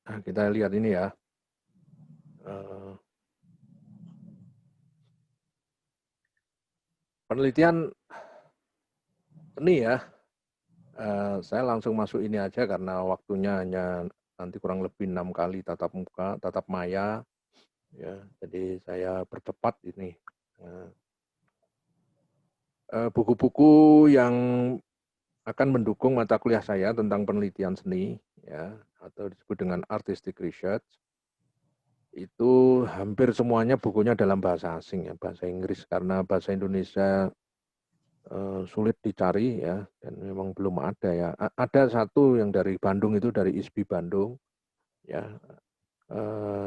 Nah, kita lihat ini ya. Penelitian seni ya. Saya langsung masuk ini aja karena waktunya hanya nanti kurang lebih 6 kali tatap muka, tatap maya. Ya, jadi saya bercepat ini. Buku-buku yang akan mendukung mata kuliah saya tentang penelitian seni, ya, atau disebut dengan artistic research, itu hampir semuanya bukunya dalam bahasa asing, ya, bahasa Inggris, karena bahasa Indonesia sulit dicari, ya, dan memang belum ada, ya. Ada satu yang dari Bandung, itu dari ISBI Bandung, ya,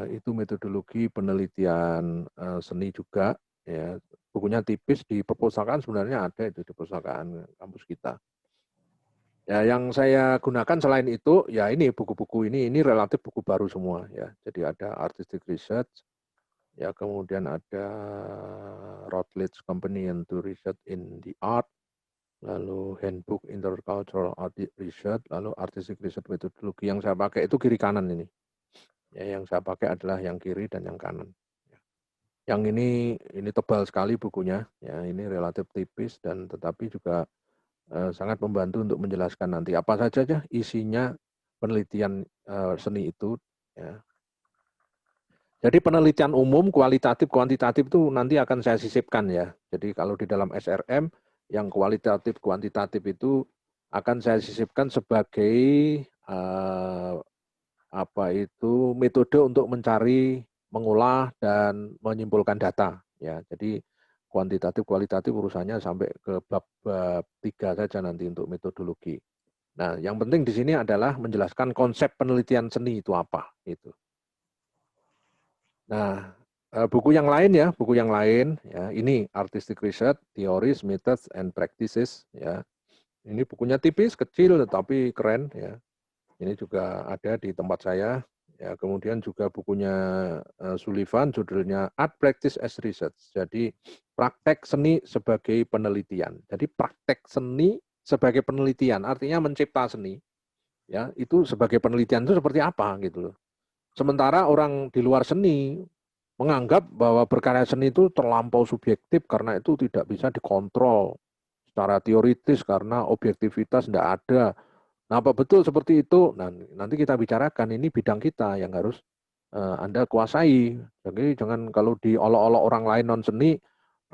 itu metodologi penelitian seni juga, ya. Bukunya tipis, di perpustakaan sebenarnya ada itu di perpustakaan kampus kita. Ya, yang saya gunakan selain itu, ya ini buku-buku ini relatif buku baru semua, ya. Jadi ada artistic research, ya, kemudian ada Routledge Companion to Research in the Art, lalu Handbook Intercultural Art Research, lalu Artistic Research Methodology. Yang saya pakai itu kiri kanan ini. Ya, yang saya pakai adalah yang kiri dan yang kanan. Yang ini tebal sekali bukunya, ya, ini relatif tipis dan tetapi juga sangat membantu untuk menjelaskan nanti apa saja isinya penelitian seni itu. Ya. Jadi penelitian umum, kualitatif, kuantitatif itu nanti akan saya sisipkan ya. Jadi kalau di dalam SRM, yang kualitatif, kuantitatif itu akan saya sisipkan sebagai metode untuk mencari, mengolah dan menyimpulkan data. Ya, jadi kuantitatif, kualitatif urusannya sampai ke bab 3 saja nanti untuk metodologi. Nah, yang penting di sini adalah menjelaskan konsep penelitian seni itu apa. Itu. Nah, buku yang lain ya, buku yang lain ya, ini Artistic Research, Theories, Methods, and Practices ya. Ini bukunya tipis, kecil, tetapi keren ya. Ini juga ada di tempat saya. Ya, kemudian juga bukunya Sullivan, judulnya Art Practice as Research. Jadi praktek seni sebagai penelitian. Jadi praktek seni sebagai penelitian, artinya mencipta seni. Ya, itu sebagai penelitian itu seperti apa gitu loh. Sementara orang di luar seni menganggap bahwa berkarya seni itu terlampau subjektif karena itu tidak bisa dikontrol secara teoritis karena objektivitas tidak ada. Nah, apa betul seperti itu? Nah, nanti kita bicarakan, ini bidang kita yang harus Anda kuasai. Jadi jangan kalau diolok-olok orang lain non seni,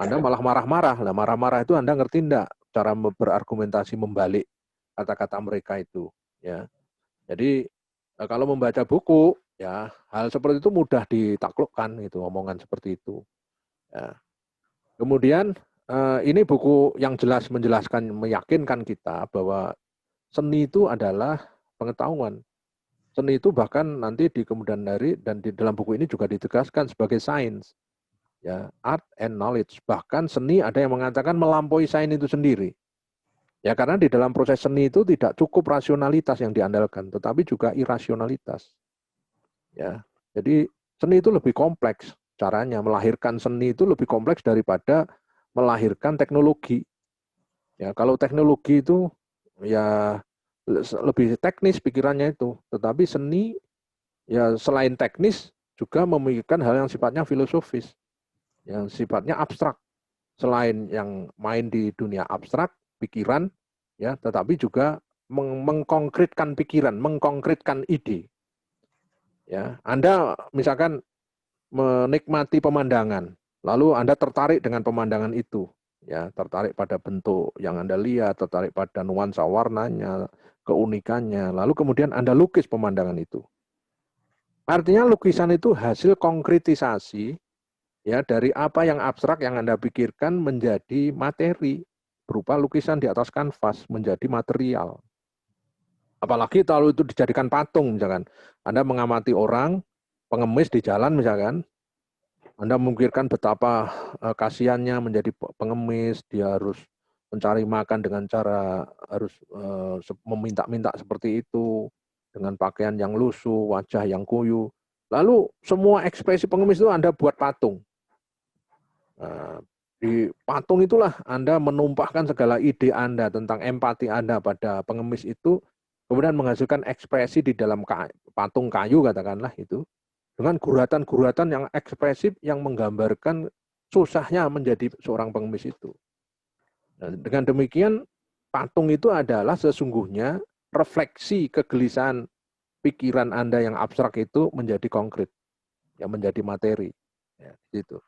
Anda malah marah-marah. Nah, marah-marah itu Anda ngerti enggak cara berargumentasi membalik kata-kata mereka itu, ya. Jadi kalau membaca buku, ya hal seperti itu mudah ditaklukkan, itu omongan seperti itu. Ya. Kemudian ini buku yang jelas menjelaskan, meyakinkan kita bahwa seni itu adalah pengetahuan. Seni itu bahkan nanti di kemudian hari dan di dalam buku ini juga ditegaskan sebagai sains. Ya, art and knowledge. Bahkan seni ada yang mengatakan melampaui sains itu sendiri. Ya, karena di dalam proses seni itu tidak cukup rasionalitas yang diandalkan, tetapi juga irasionalitas. Ya, jadi seni itu lebih kompleks caranya. Melahirkan seni itu lebih kompleks daripada melahirkan teknologi. Ya, kalau teknologi itu ya lebih teknis pikirannya itu, tetapi seni ya selain teknis juga memikirkan hal yang sifatnya filosofis, yang sifatnya abstrak. Selain yang main di dunia abstrak, pikiran, ya, tetapi juga mengkonkretkan pikiran, mengkonkretkan ide. Ya, Anda misalkan menikmati pemandangan, lalu Anda tertarik dengan pemandangan itu, ya, tertarik pada bentuk yang Anda lihat, tertarik pada nuansa warnanya, keunikannya, lalu kemudian Anda lukis pemandangan itu. Artinya lukisan itu hasil konkretisasi ya dari apa yang abstrak yang Anda pikirkan menjadi materi berupa lukisan di atas kanvas menjadi material. Apalagi kalau itu dijadikan patung misalkan. Anda mengamati orang pengemis di jalan misalkan, Anda memikirkan betapa kasihannya menjadi pengemis, dia harus mencari makan dengan cara harus meminta-minta seperti itu, dengan pakaian yang lusuh, wajah yang kuyu. Lalu semua ekspresi pengemis itu Anda buat patung. Nah, di patung itulah Anda menumpahkan segala ide Anda tentang empati Anda pada pengemis itu, kemudian menghasilkan ekspresi di dalam patung kayu katakanlah itu, dengan guratan-guratan yang ekspresif yang menggambarkan susahnya menjadi seorang pengemis itu. Nah, dengan demikian patung itu adalah sesungguhnya refleksi kegelisahan pikiran Anda yang abstrak itu menjadi konkret, yang menjadi materi. Ya, gitu.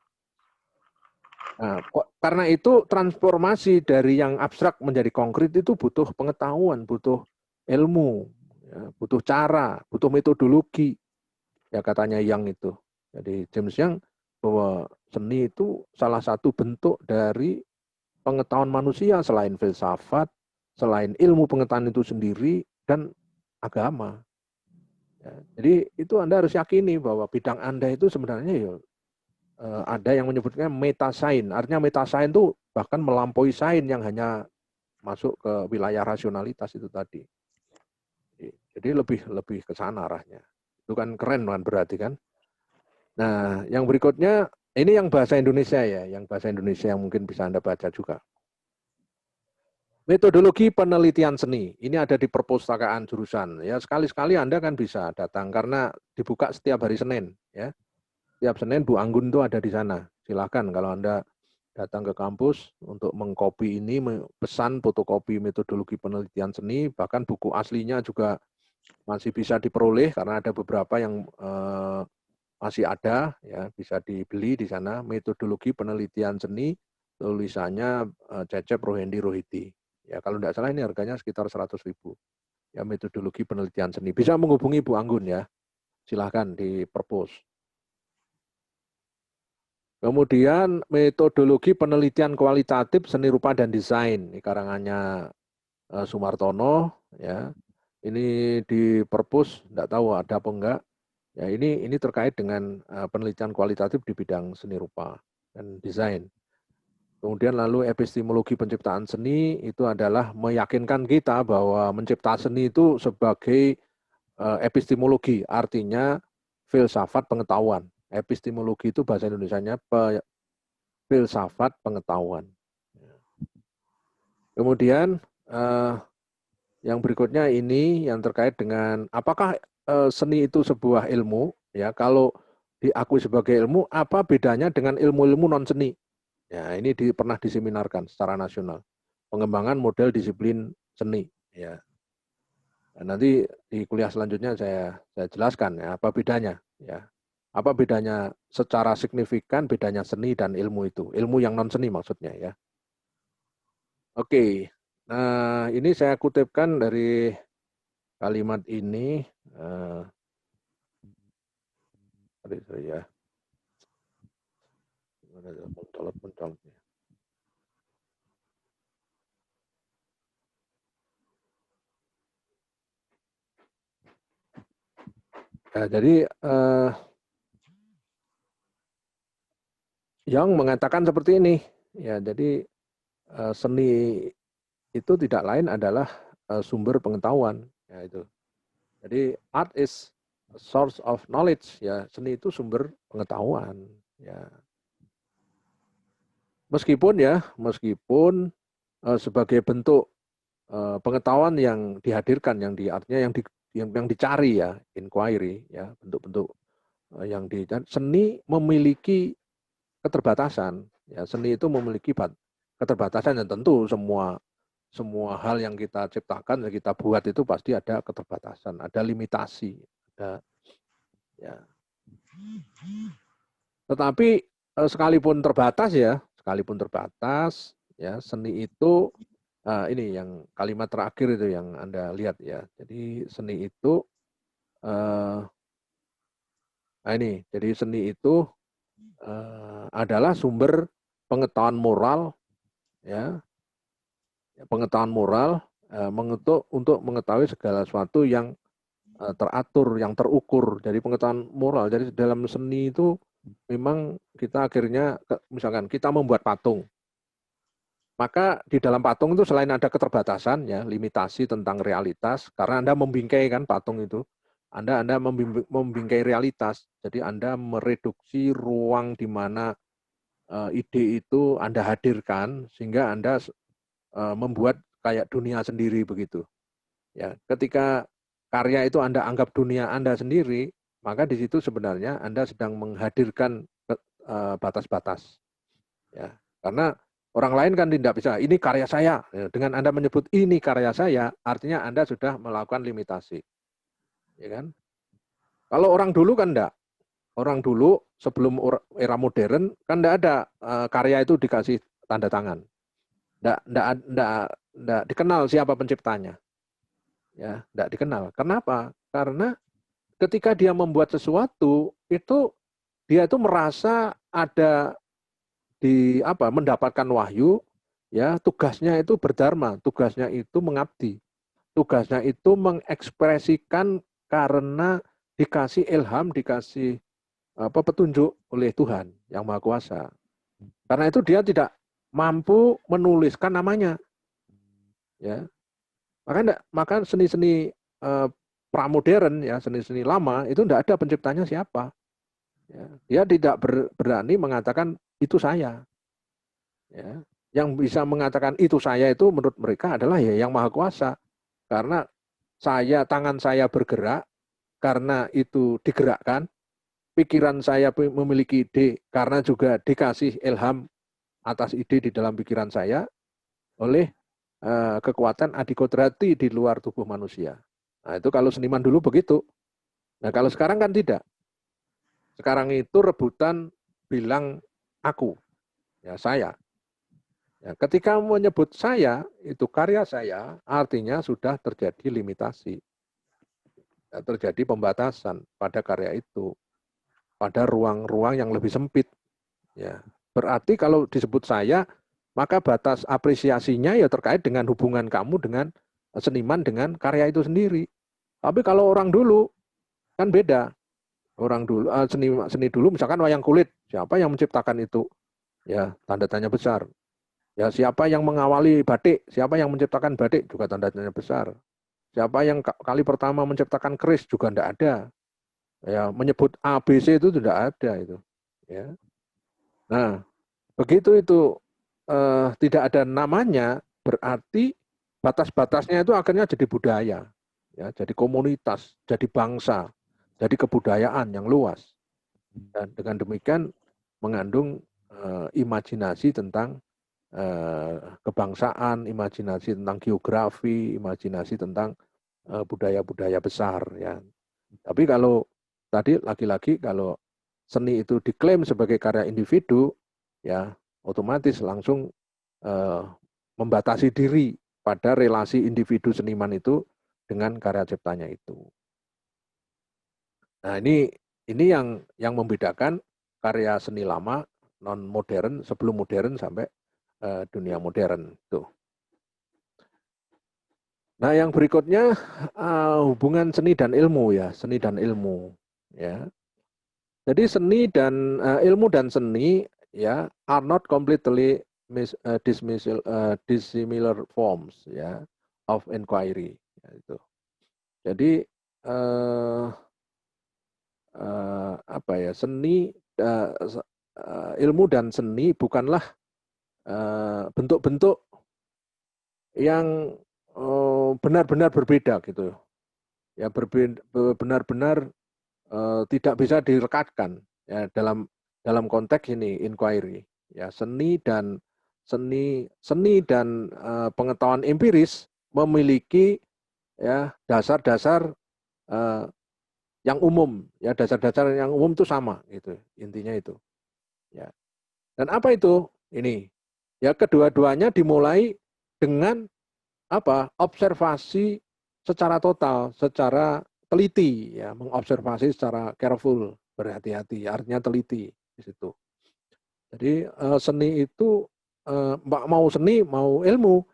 Nah, karena itu transformasi dari yang abstrak menjadi konkret itu butuh pengetahuan, butuh ilmu, ya, butuh cara, butuh metodologi. Ya katanya Yang itu. Jadi James Young bahwa seni itu salah satu bentuk dari pengetahuan manusia selain filsafat, selain ilmu pengetahuan itu sendiri dan agama. Ya, jadi itu Anda harus yakini bahwa bidang Anda itu sebenarnya ya ada yang menyebutnya metasain. Artinya metasain itu bahkan melampaui sain yang hanya masuk ke wilayah rasionalitas itu tadi. Jadi lebih ke sana arahnya. Itu kan keren kan berarti kan. Nah, yang berikutnya ini yang bahasa Indonesia ya, yang bahasa Indonesia yang mungkin bisa Anda baca juga. Metodologi penelitian seni. Ini ada di perpustakaan jurusan. Ya, sekali-sekali Anda kan bisa datang karena dibuka setiap hari Senin ya. Setiap Senin Bu Anggun itu ada di sana. Silakan kalau Anda datang ke kampus untuk mengcopy ini, pesan fotokopi metodologi penelitian seni, bahkan buku aslinya juga masih bisa diperoleh karena ada beberapa yang masih ada, ya bisa dibeli di sana. Metodologi penelitian seni, tulisannya Cecep Rohendi Rohidi. Ya kalau tidak salah ini harganya sekitar 100.000. Ya metodologi penelitian seni. Bisa menghubungi Bu Anggun ya. Silahkan di perpus. Kemudian metodologi penelitian kualitatif seni rupa dan desain, ini karangannya Sumartono, ya. Ini di perpus, tidak tahu ada apa enggak. Ya ini terkait dengan penelitian kualitatif di bidang seni rupa dan desain. Kemudian lalu epistemologi penciptaan seni itu adalah meyakinkan kita bahwa mencipta seni itu sebagai epistemologi, artinya filsafat pengetahuan. Epistemologi itu bahasa Indonesianya filsafat pengetahuan. Kemudian yang berikutnya ini yang terkait dengan apakah seni itu sebuah ilmu? Ya, kalau diakui sebagai ilmu, apa bedanya dengan ilmu-ilmu non seni? Ya, ini pernah diseminarkan secara nasional. Pengembangan model disiplin seni. Ya, nah, nanti di kuliah selanjutnya saya jelaskan ya apa bedanya. Ya, apa bedanya secara signifikan bedanya seni dan ilmu itu? Ilmu yang non seni maksudnya ya. Oke, nah ini saya kutipkan dari kalimat ini. Sorry ya. Nah, jadi Young mengatakan seperti ini. Ya, jadi seni itu tidak lain adalah sumber pengetahuan. Ya, itu. Jadi art is a source of knowledge. Ya, seni itu sumber pengetahuan. Ya. Meskipun sebagai bentuk pengetahuan yang dihadirkan, yang artinya yang dicari ya, inquiry ya, bentuk-bentuk yang dicari. Seni memiliki keterbatasan. Ya, seni itu memiliki keterbatasan dan tentu semua hal yang kita ciptakan, yang kita buat itu pasti ada keterbatasan, ada limitasi, ada ya. Tetapi sekalipun terbatas ya, seni itu ini yang kalimat terakhir itu yang Anda lihat ya. Jadi seni itu nah ini, jadi seni itu adalah sumber pengetahuan moral ya, pengetahuan moral untuk mengetahui segala sesuatu yang teratur, yang terukur. Jadi pengetahuan moral. Jadi dalam seni itu memang kita akhirnya misalkan kita membuat patung. Maka di dalam patung itu selain ada keterbatasan ya, limitasi tentang realitas karena Anda membingkai kan patung itu. Anda membingkai realitas. Jadi Anda mereduksi ruang di mana ide itu Anda hadirkan sehingga Anda membuat kayak dunia sendiri begitu. Ya, ketika karya itu Anda anggap dunia Anda sendiri, maka di situ sebenarnya Anda sedang menghadirkan batas-batas. Ya, karena orang lain kan tidak bisa, ini karya saya. Dengan Anda menyebut ini karya saya, artinya Anda sudah melakukan limitasi. Ya kan? Kalau orang dulu kan enggak. Orang dulu sebelum era modern kan enggak ada karya itu dikasih tanda tangan. Enggak dikenal siapa penciptanya. Ya, enggak dikenal. Kenapa? Karena ketika dia membuat sesuatu itu dia itu merasa ada mendapatkan wahyu, ya, tugasnya itu berdharma, tugasnya itu mengabdi, tugasnya itu mengekspresikan karena dikasih ilham, dikasih petunjuk oleh Tuhan yang Maha Kuasa. Karena itu dia tidak mampu menuliskan namanya, ya. Maka seni-seni pramodern, ya, seni-seni lama itu tidak ada penciptanya siapa. Ya. Dia tidak berani mengatakan itu saya. Ya. Yang bisa mengatakan itu saya itu menurut mereka adalah ya yang Maha Kuasa. Karena tangan saya bergerak, karena itu digerakkan, pikiran saya memiliki ide, karena juga dikasih ilham atas ide di dalam pikiran saya oleh kekuatan adikodrati di luar tubuh manusia. Nah, itu kalau seniman dulu begitu. Nah, kalau sekarang kan tidak. Sekarang itu rebutan bilang aku, ya saya. Ya, ketika menyebut saya, itu karya saya, artinya sudah terjadi limitasi. Ya, terjadi pembatasan pada karya itu, pada ruang-ruang yang lebih sempit. Ya, berarti kalau disebut saya, maka batas apresiasinya ya terkait dengan hubungan kamu dengan seniman, dengan karya itu sendiri. Tapi kalau orang dulu, kan beda. Orang dulu, seni dulu misalkan wayang kulit, siapa yang menciptakan itu? Ya, tanda tanya besar. Ya, siapa yang mengawali batik? Siapa yang menciptakan batik? Juga tanda tanya besar. Siapa yang kali pertama menciptakan keris? Juga tidak ada. Ya, menyebut ABC itu tidak ada itu. Ya. Nah, begitu itu tidak ada namanya, berarti batas-batasnya itu akhirnya jadi budaya, ya, jadi komunitas, jadi bangsa, jadi kebudayaan yang luas. Dan dengan demikian mengandung imajinasi tentang kebangsaan, imajinasi tentang geografi, imajinasi tentang budaya-budaya besar. Ya. Tapi kalau tadi lagi-lagi kalau seni itu diklaim sebagai karya individu, ya otomatis langsung membatasi diri pada relasi individu seniman itu dengan karya ciptanya itu. Nah, ini yang membedakan karya seni lama non modern sebelum modern sampai dunia modern tuh. Nah, yang berikutnya hubungan seni dan ilmu, ya, seni dan ilmu, ya. Jadi seni dan ilmu dan seni, ya, are not completely dissimilar forms, ya, of inquiry, ya, itu. Jadi apa ya, seni, ilmu dan seni bukanlah bentuk-bentuk yang benar-benar berbeda gitu, ya, benar-benar tidak bisa direkatkan, ya, dalam konteks ini inquiry, ya, seni dan pengetahuan empiris memiliki, ya, dasar-dasar yang umum, ya, dasar-dasar yang umum itu sama gitu, intinya itu, ya. Dan apa itu? Ini, ya, kedua-duanya dimulai dengan apa? Observasi secara total, secara teliti, ya, mengobservasi secara careful, berhati-hati, artinya teliti di situ. Jadi seni itu mau seni mau ilmu,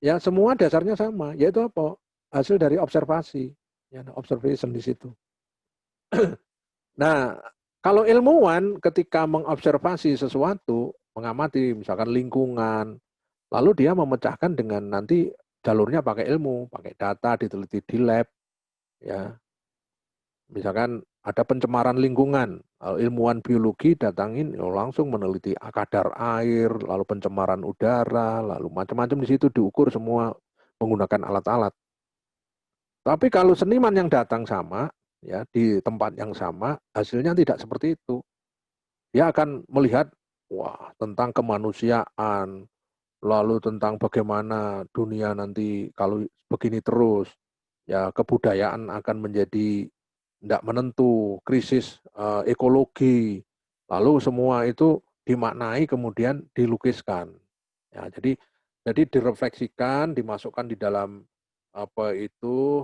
ya, semua dasarnya sama, yaitu apa? Hasil dari observasi, ya, observation di situ. Nah, kalau ilmuwan ketika mengobservasi sesuatu, mengamati misalkan lingkungan, lalu dia memecahkan dengan nanti jalurnya pakai ilmu, pakai data, diteliti di lab, ya. Misalkan ada pencemaran lingkungan, ilmuwan biologi datangin langsung meneliti kadar air, lalu pencemaran udara, lalu macam-macam di situ diukur semua menggunakan alat-alat. Tapi kalau seniman yang datang sama, ya di tempat yang sama, hasilnya tidak seperti itu. Dia akan melihat, wah, tentang kemanusiaan, lalu tentang bagaimana dunia nanti kalau begini terus, ya kebudayaan akan menjadi tidak menentu, krisis ekologi, lalu semua itu dimaknai kemudian dilukiskan. Ya, jadi direfleksikan, dimasukkan di dalam apa itu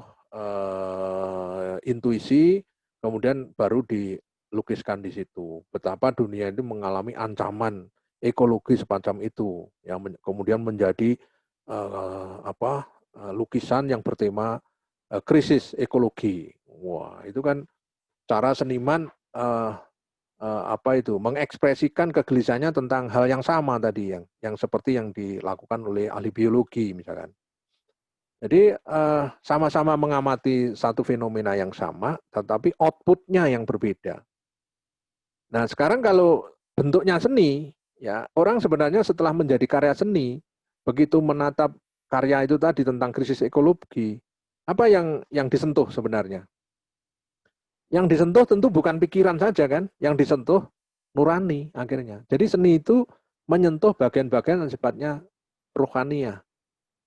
intuisi, kemudian baru dilukiskan di situ. Betapa dunia itu mengalami ancaman ekologi semacam itu, yang kemudian menjadi lukisan yang bertema krisis ekologi. Wah, itu kan cara seniman mengekspresikan kegelisahannya tentang hal yang sama tadi, yang seperti yang dilakukan oleh ahli biologi misalkan. Jadi sama-sama mengamati satu fenomena yang sama, tetapi outputnya yang berbeda. Nah sekarang kalau bentuknya seni, ya orang sebenarnya setelah menjadi karya seni, begitu menatap karya itu tadi tentang krisis ekologi, apa yang disentuh sebenarnya? Yang disentuh tentu bukan pikiran saja kan, yang disentuh nurani akhirnya. Jadi seni itu menyentuh bagian-bagian yang sifatnya rohania,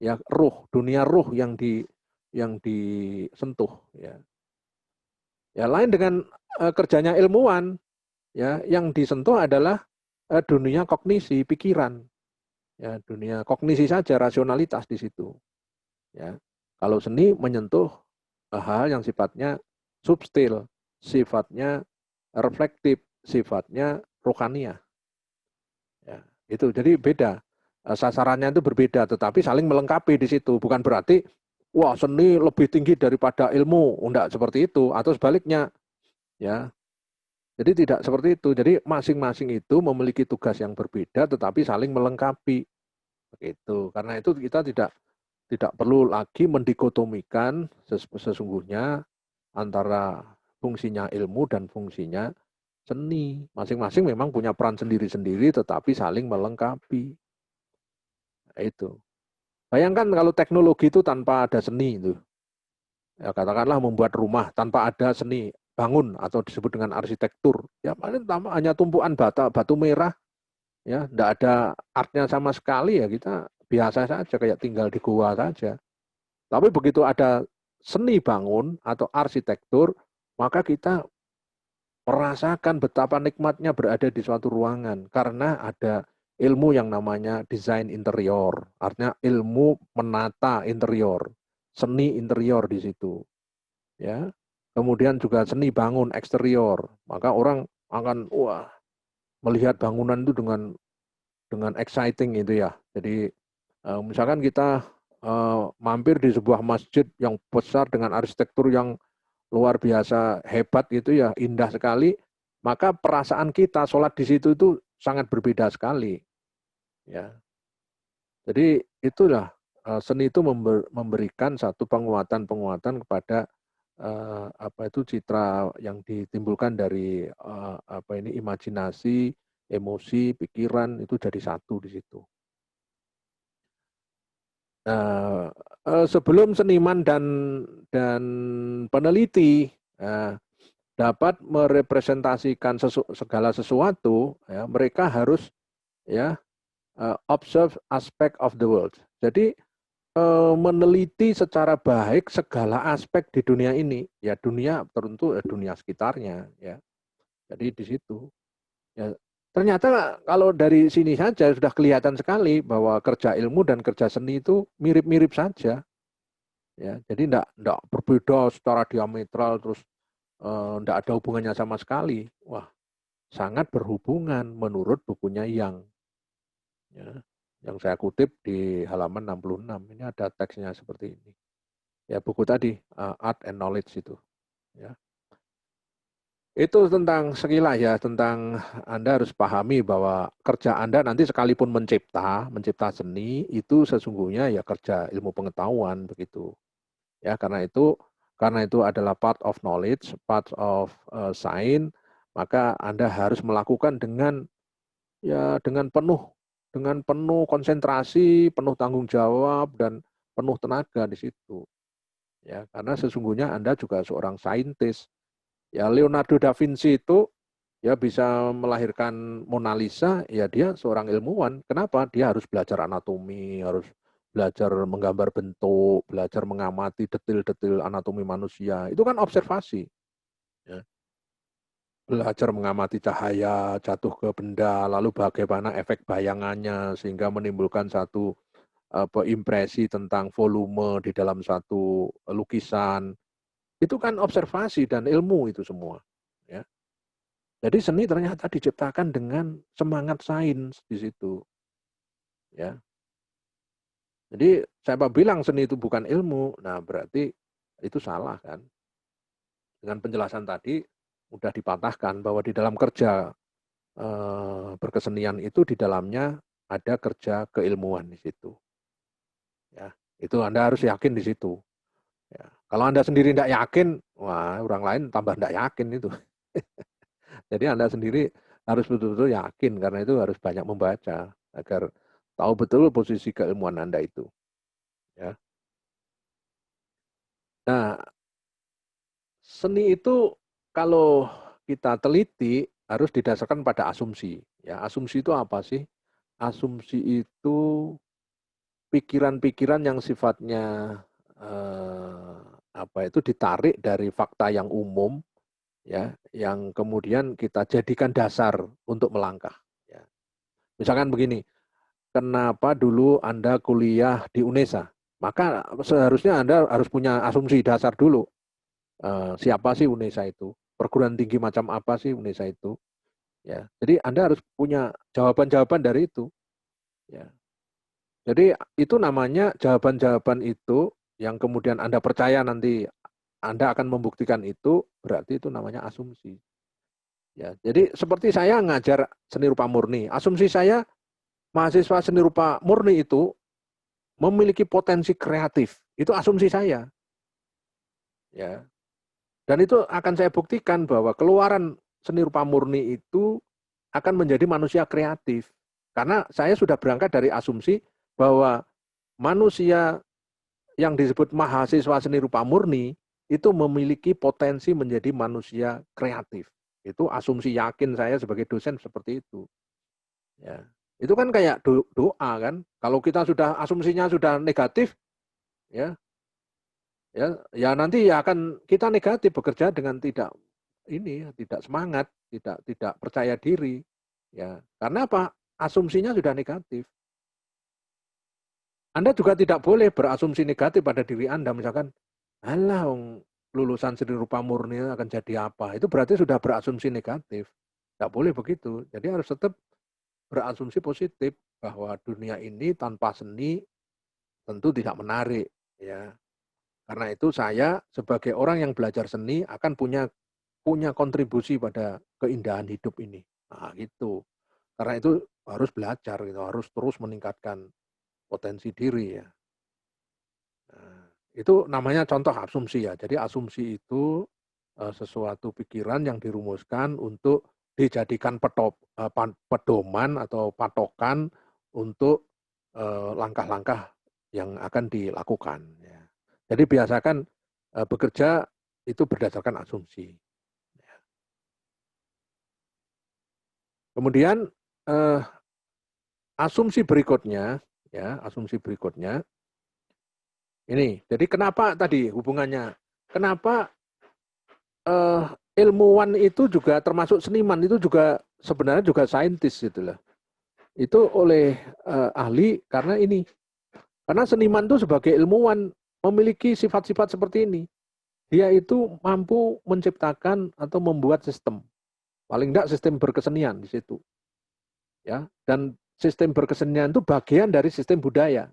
ya ruh, dunia ruh yang disentuh, ya. Ya lain dengan kerjanya ilmuwan, ya yang disentuh adalah dunia kognisi, pikiran, ya dunia kognisi saja, rasionalitas di situ, ya. Kalau seni menyentuh hal yang sifatnya substil, sifatnya reflektif, sifatnya rohania. Ya, itu jadi beda. Sasarannya itu berbeda, tetapi saling melengkapi di situ. Bukan berarti, wah seni lebih tinggi daripada ilmu, enggak seperti itu. Atau sebaliknya, ya. Jadi tidak seperti itu. Jadi masing-masing itu memiliki tugas yang berbeda, tetapi saling melengkapi. Begitu. Karena itu kita tidak perlu lagi mendikotomikan sesungguhnya antara fungsinya ilmu dan fungsinya seni. Masing-masing memang punya peran sendiri-sendiri, tetapi saling melengkapi. Nah, itu. Bayangkan kalau teknologi itu tanpa ada seni itu. Ya, katakanlah membuat rumah tanpa ada seni bangun atau disebut dengan arsitektur. Ya paling hanya tumpuan batu merah, ya, tidak ada artnya sama sekali, ya kita biasa saja kayak tinggal di gua saja. Tapi begitu ada seni bangun atau arsitektur, maka kita merasakan betapa nikmatnya berada di suatu ruangan karena ada ilmu yang namanya desain interior, artinya ilmu menata interior, seni interior di situ, ya. Kemudian juga seni bangun eksterior, maka orang akan melihat bangunan itu dengan exciting itu ya. Jadi misalkan kita mampir di sebuah masjid yang besar dengan arsitektur yang luar biasa hebat gitu ya, indah sekali, maka perasaan kita sholat di situ itu sangat berbeda sekali, ya. Jadi itulah seni itu memberikan satu penguatan kepada citra yang ditimbulkan dari imajinasi, emosi, pikiran itu jadi satu di situ. Nah, sebelum seniman dan peneliti dapat merepresentasikan segala sesuatu, ya, mereka harus ya observe aspect of the world. Jadi meneliti secara baik segala aspek di dunia ini, ya dunia tentu dunia sekitarnya, ya. Jadi di situ, ya ternyata kalau dari sini saja sudah kelihatan sekali bahwa kerja ilmu dan kerja seni itu mirip-mirip saja, ya. Jadi enggak berbeda secara diametral terus enggak ada hubungannya sama sekali. Wah, sangat berhubungan menurut bukunya Yang. Ya, yang saya kutip di halaman 66. Ini ada teksnya seperti ini. Ya, buku tadi, Art and Knowledge itu. Ya. Itu tentang sekilas ya, tentang Anda harus pahami bahwa kerja Anda nanti sekalipun mencipta seni, itu sesungguhnya ya kerja ilmu pengetahuan begitu. Ya, karena itu adalah part of knowledge, part of science, maka Anda harus melakukan dengan penuh konsentrasi, penuh tanggung jawab dan penuh tenaga di situ. Ya, karena sesungguhnya Anda juga seorang saintis. Ya, Leonardo da Vinci itu ya bisa melahirkan Mona Lisa, ya dia seorang ilmuwan. Kenapa? Dia harus belajar anatomi, harus belajar menggambar bentuk, belajar mengamati detil-detil anatomi manusia. Itu kan observasi. Ya. Belajar mengamati cahaya jatuh ke benda, lalu bagaimana efek bayangannya sehingga menimbulkan satu impresi tentang volume di dalam satu lukisan. Itu kan observasi dan ilmu itu semua. Ya. Jadi seni ternyata diciptakan dengan semangat sains di situ. Ya. Jadi siapa bilang seni itu bukan ilmu, nah berarti itu salah kan. Dengan penjelasan tadi udah dipatahkan bahwa di dalam kerja berkesenian itu di dalamnya ada kerja keilmuan di situ. Ya, itu Anda harus yakin di situ. Ya. Kalau Anda sendiri tidak yakin, wah orang lain tambah tidak yakin itu. Jadi Anda sendiri harus betul-betul yakin karena itu harus banyak membaca agar tahu betul posisi keilmuan Anda itu. Ya. Nah, seni itu kalau kita teliti harus didasarkan pada asumsi. Ya, asumsi itu apa sih? Asumsi itu pikiran-pikiran yang sifatnya eh, apa itu ditarik dari fakta yang umum, ya, yang kemudian kita jadikan dasar untuk melangkah. Ya. Misalkan begini, kenapa dulu Anda kuliah di UNESA? Maka seharusnya Anda harus punya asumsi dasar dulu. Siapa sih UNESA itu? Perguruan tinggi macam apa sih UNESA itu? Ya, jadi Anda harus punya jawaban-jawaban dari itu. Ya. Jadi itu namanya jawaban-jawaban itu yang kemudian Anda percaya nanti Anda akan membuktikan itu, berarti itu namanya asumsi. Ya, jadi seperti saya ngajar seni rupa murni, asumsi saya mahasiswa seni rupa murni itu memiliki potensi kreatif. Itu asumsi saya. Ya. Dan itu akan saya buktikan bahwa keluaran seni rupa murni itu akan menjadi manusia kreatif. Karena saya sudah berangkat dari asumsi bahwa manusia yang disebut mahasiswa seni rupa murni itu memiliki potensi menjadi manusia kreatif. Itu asumsi yakin saya sebagai dosen seperti itu. Ya. Itu kan kayak doa kan. Kalau kita sudah asumsinya sudah negatif, ya, ya nanti ya akan kita negatif bekerja dengan tidak semangat, tidak percaya diri. Ya. Karena apa? Asumsinya sudah negatif. Anda juga tidak boleh berasumsi negatif pada diri Anda. Misalkan, alah, lulusan seni rupa murni akan jadi apa? Itu berarti sudah berasumsi negatif. Tidak boleh begitu. Jadi harus tetap berasumsi positif bahwa dunia ini tanpa seni tentu tidak menarik. Ya, karena itu saya sebagai orang yang belajar seni akan punya kontribusi pada keindahan hidup ini. Nah, gitu. Karena itu harus belajar, gitu, harus terus meningkatkan potensi diri ya. Nah, itu namanya contoh asumsi ya. Jadi asumsi itu sesuatu pikiran yang dirumuskan untuk dijadikan pedoman atau patokan untuk langkah-langkah yang akan dilakukan. Ya. Jadi biasakan bekerja itu berdasarkan asumsi. Kemudian eh, asumsi berikutnya, ya asumsi berikutnya ini. Jadi kenapa tadi hubungannya? Kenapa eh, ilmuwan itu juga termasuk seniman itu juga sebenarnya juga saintis gitu loh. Itu oleh ahli karena ini. Karena seniman itu sebagai ilmuwan memiliki sifat-sifat seperti ini. Dia itu mampu menciptakan atau membuat sistem. Paling tidak sistem berkesenian di situ. Ya, dan sistem berkesenian itu bagian dari sistem budaya.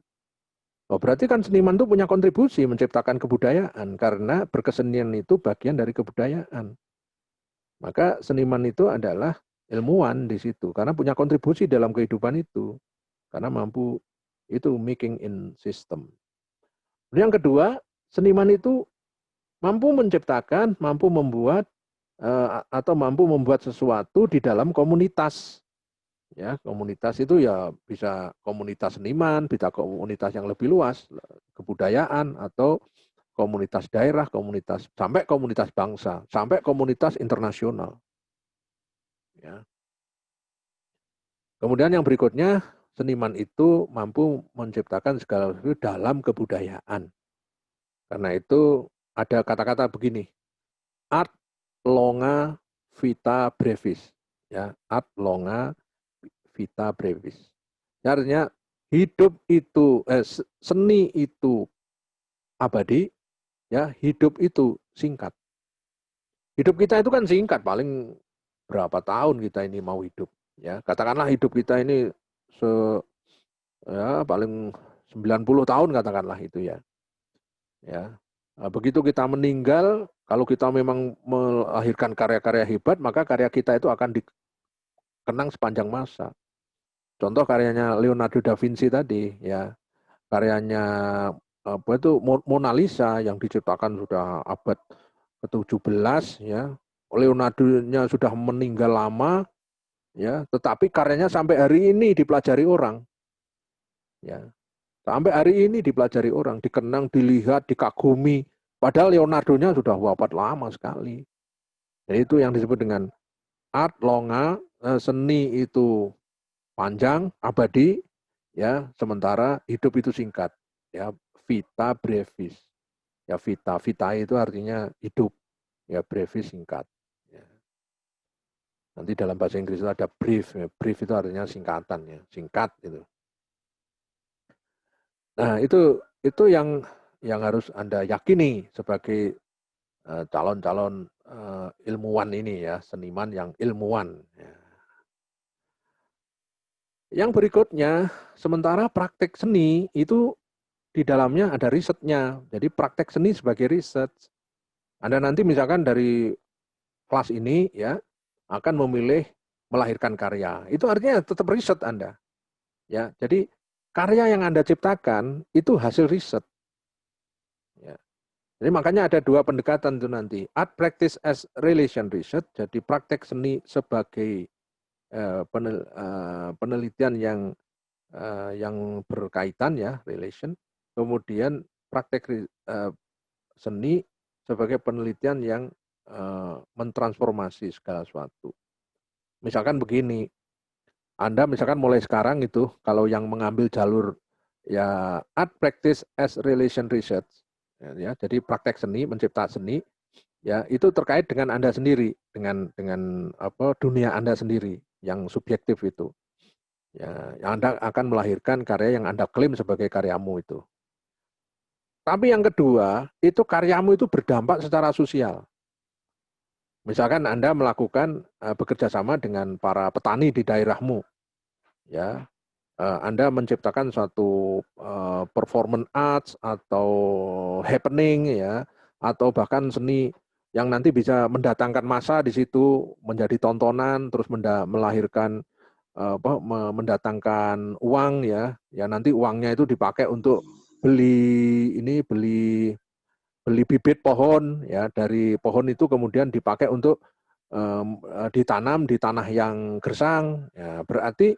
Oh, berarti kan seniman itu punya kontribusi menciptakan kebudayaan karena berkesenian itu bagian dari kebudayaan. Maka seniman itu adalah ilmuwan di situ karena punya kontribusi dalam kehidupan itu. Karena mampu itu making in system. Yang kedua, seniman itu mampu menciptakan, mampu membuat atau mampu membuat sesuatu di dalam komunitas. Ya, komunitas itu ya bisa komunitas seniman, bisa komunitas yang lebih luas, kebudayaan atau komunitas daerah, sampai komunitas bangsa, sampai komunitas internasional. Ya. Kemudian yang berikutnya, seniman itu mampu menciptakan segala sesuatu dalam kebudayaan. Karena itu ada kata-kata begini, art longa vita brevis. Ya, art longa vita brevis. Ya, artinya hidup itu, seni itu abadi, ya hidup itu singkat. Hidup kita itu kan singkat, paling berapa tahun kita ini mau hidup. Ya, katakanlah hidup kita ini paling 90 tahun katakanlah itu ya. Ya. Nah, begitu kita meninggal, kalau kita memang melahirkan karya-karya hebat, maka karya kita itu akan dikenang sepanjang masa. Contoh karyanya Leonardo da Vinci tadi, ya. Karyanya apa itu Mona Lisa yang diciptakan sudah abad ke-17 ya. Leonardo-nya sudah meninggal lama ya, tetapi karyanya sampai hari ini dipelajari orang. Ya. Sampai hari ini dipelajari orang, dikenang, dilihat, dikagumi. Padahal Leonardo-nya sudah wafat lama sekali. Jadi itu yang disebut dengan art longa, seni itu panjang, abadi, ya, sementara hidup itu singkat. Ya, vita brevis. Ya, vita itu artinya hidup. Ya, brevis singkat. Ya. Nanti dalam bahasa Inggris itu ada brief. Ya. Brief itu artinya singkatan, ya, singkat itu. Nah, itu yang harus Anda yakini sebagai calon-calon ilmuwan ini ya, seniman yang ilmuwan. Ya. Yang berikutnya, sementara praktek seni itu di dalamnya ada risetnya. Jadi praktek seni sebagai riset. Anda nanti misalkan dari kelas ini ya akan memilih melahirkan karya. Itu artinya tetap riset Anda. Ya, jadi karya yang Anda ciptakan itu hasil riset. Ya. Jadi makanya ada dua pendekatan itu nanti. Art practice as relation research, jadi praktek seni sebagai penelitian yang berkaitan ya, relation. Kemudian praktek seni sebagai penelitian yang mentransformasi segala sesuatu. Misalkan begini, Anda misalkan mulai sekarang itu, kalau yang mengambil jalur ya art practice as relation research, ya, jadi praktek seni, mencipta seni, ya itu terkait dengan Anda sendiri, dengan apa dunia Anda sendiri yang subjektif itu. Ya, yang Anda akan melahirkan karya yang Anda klaim sebagai karyamu itu. Tapi yang kedua, itu karyamu itu berdampak secara sosial. Misalkan Anda melakukan bekerja sama dengan para petani di daerahmu, ya, Anda menciptakan suatu performance arts atau happening, ya, atau bahkan seni yang nanti bisa mendatangkan massa di situ menjadi tontonan, terus melahirkan mendatangkan uang, ya, ya nanti uangnya itu dipakai untuk beli bibit pohon, ya, dari pohon itu kemudian dipakai untuk ditanam di tanah yang gersang, ya, berarti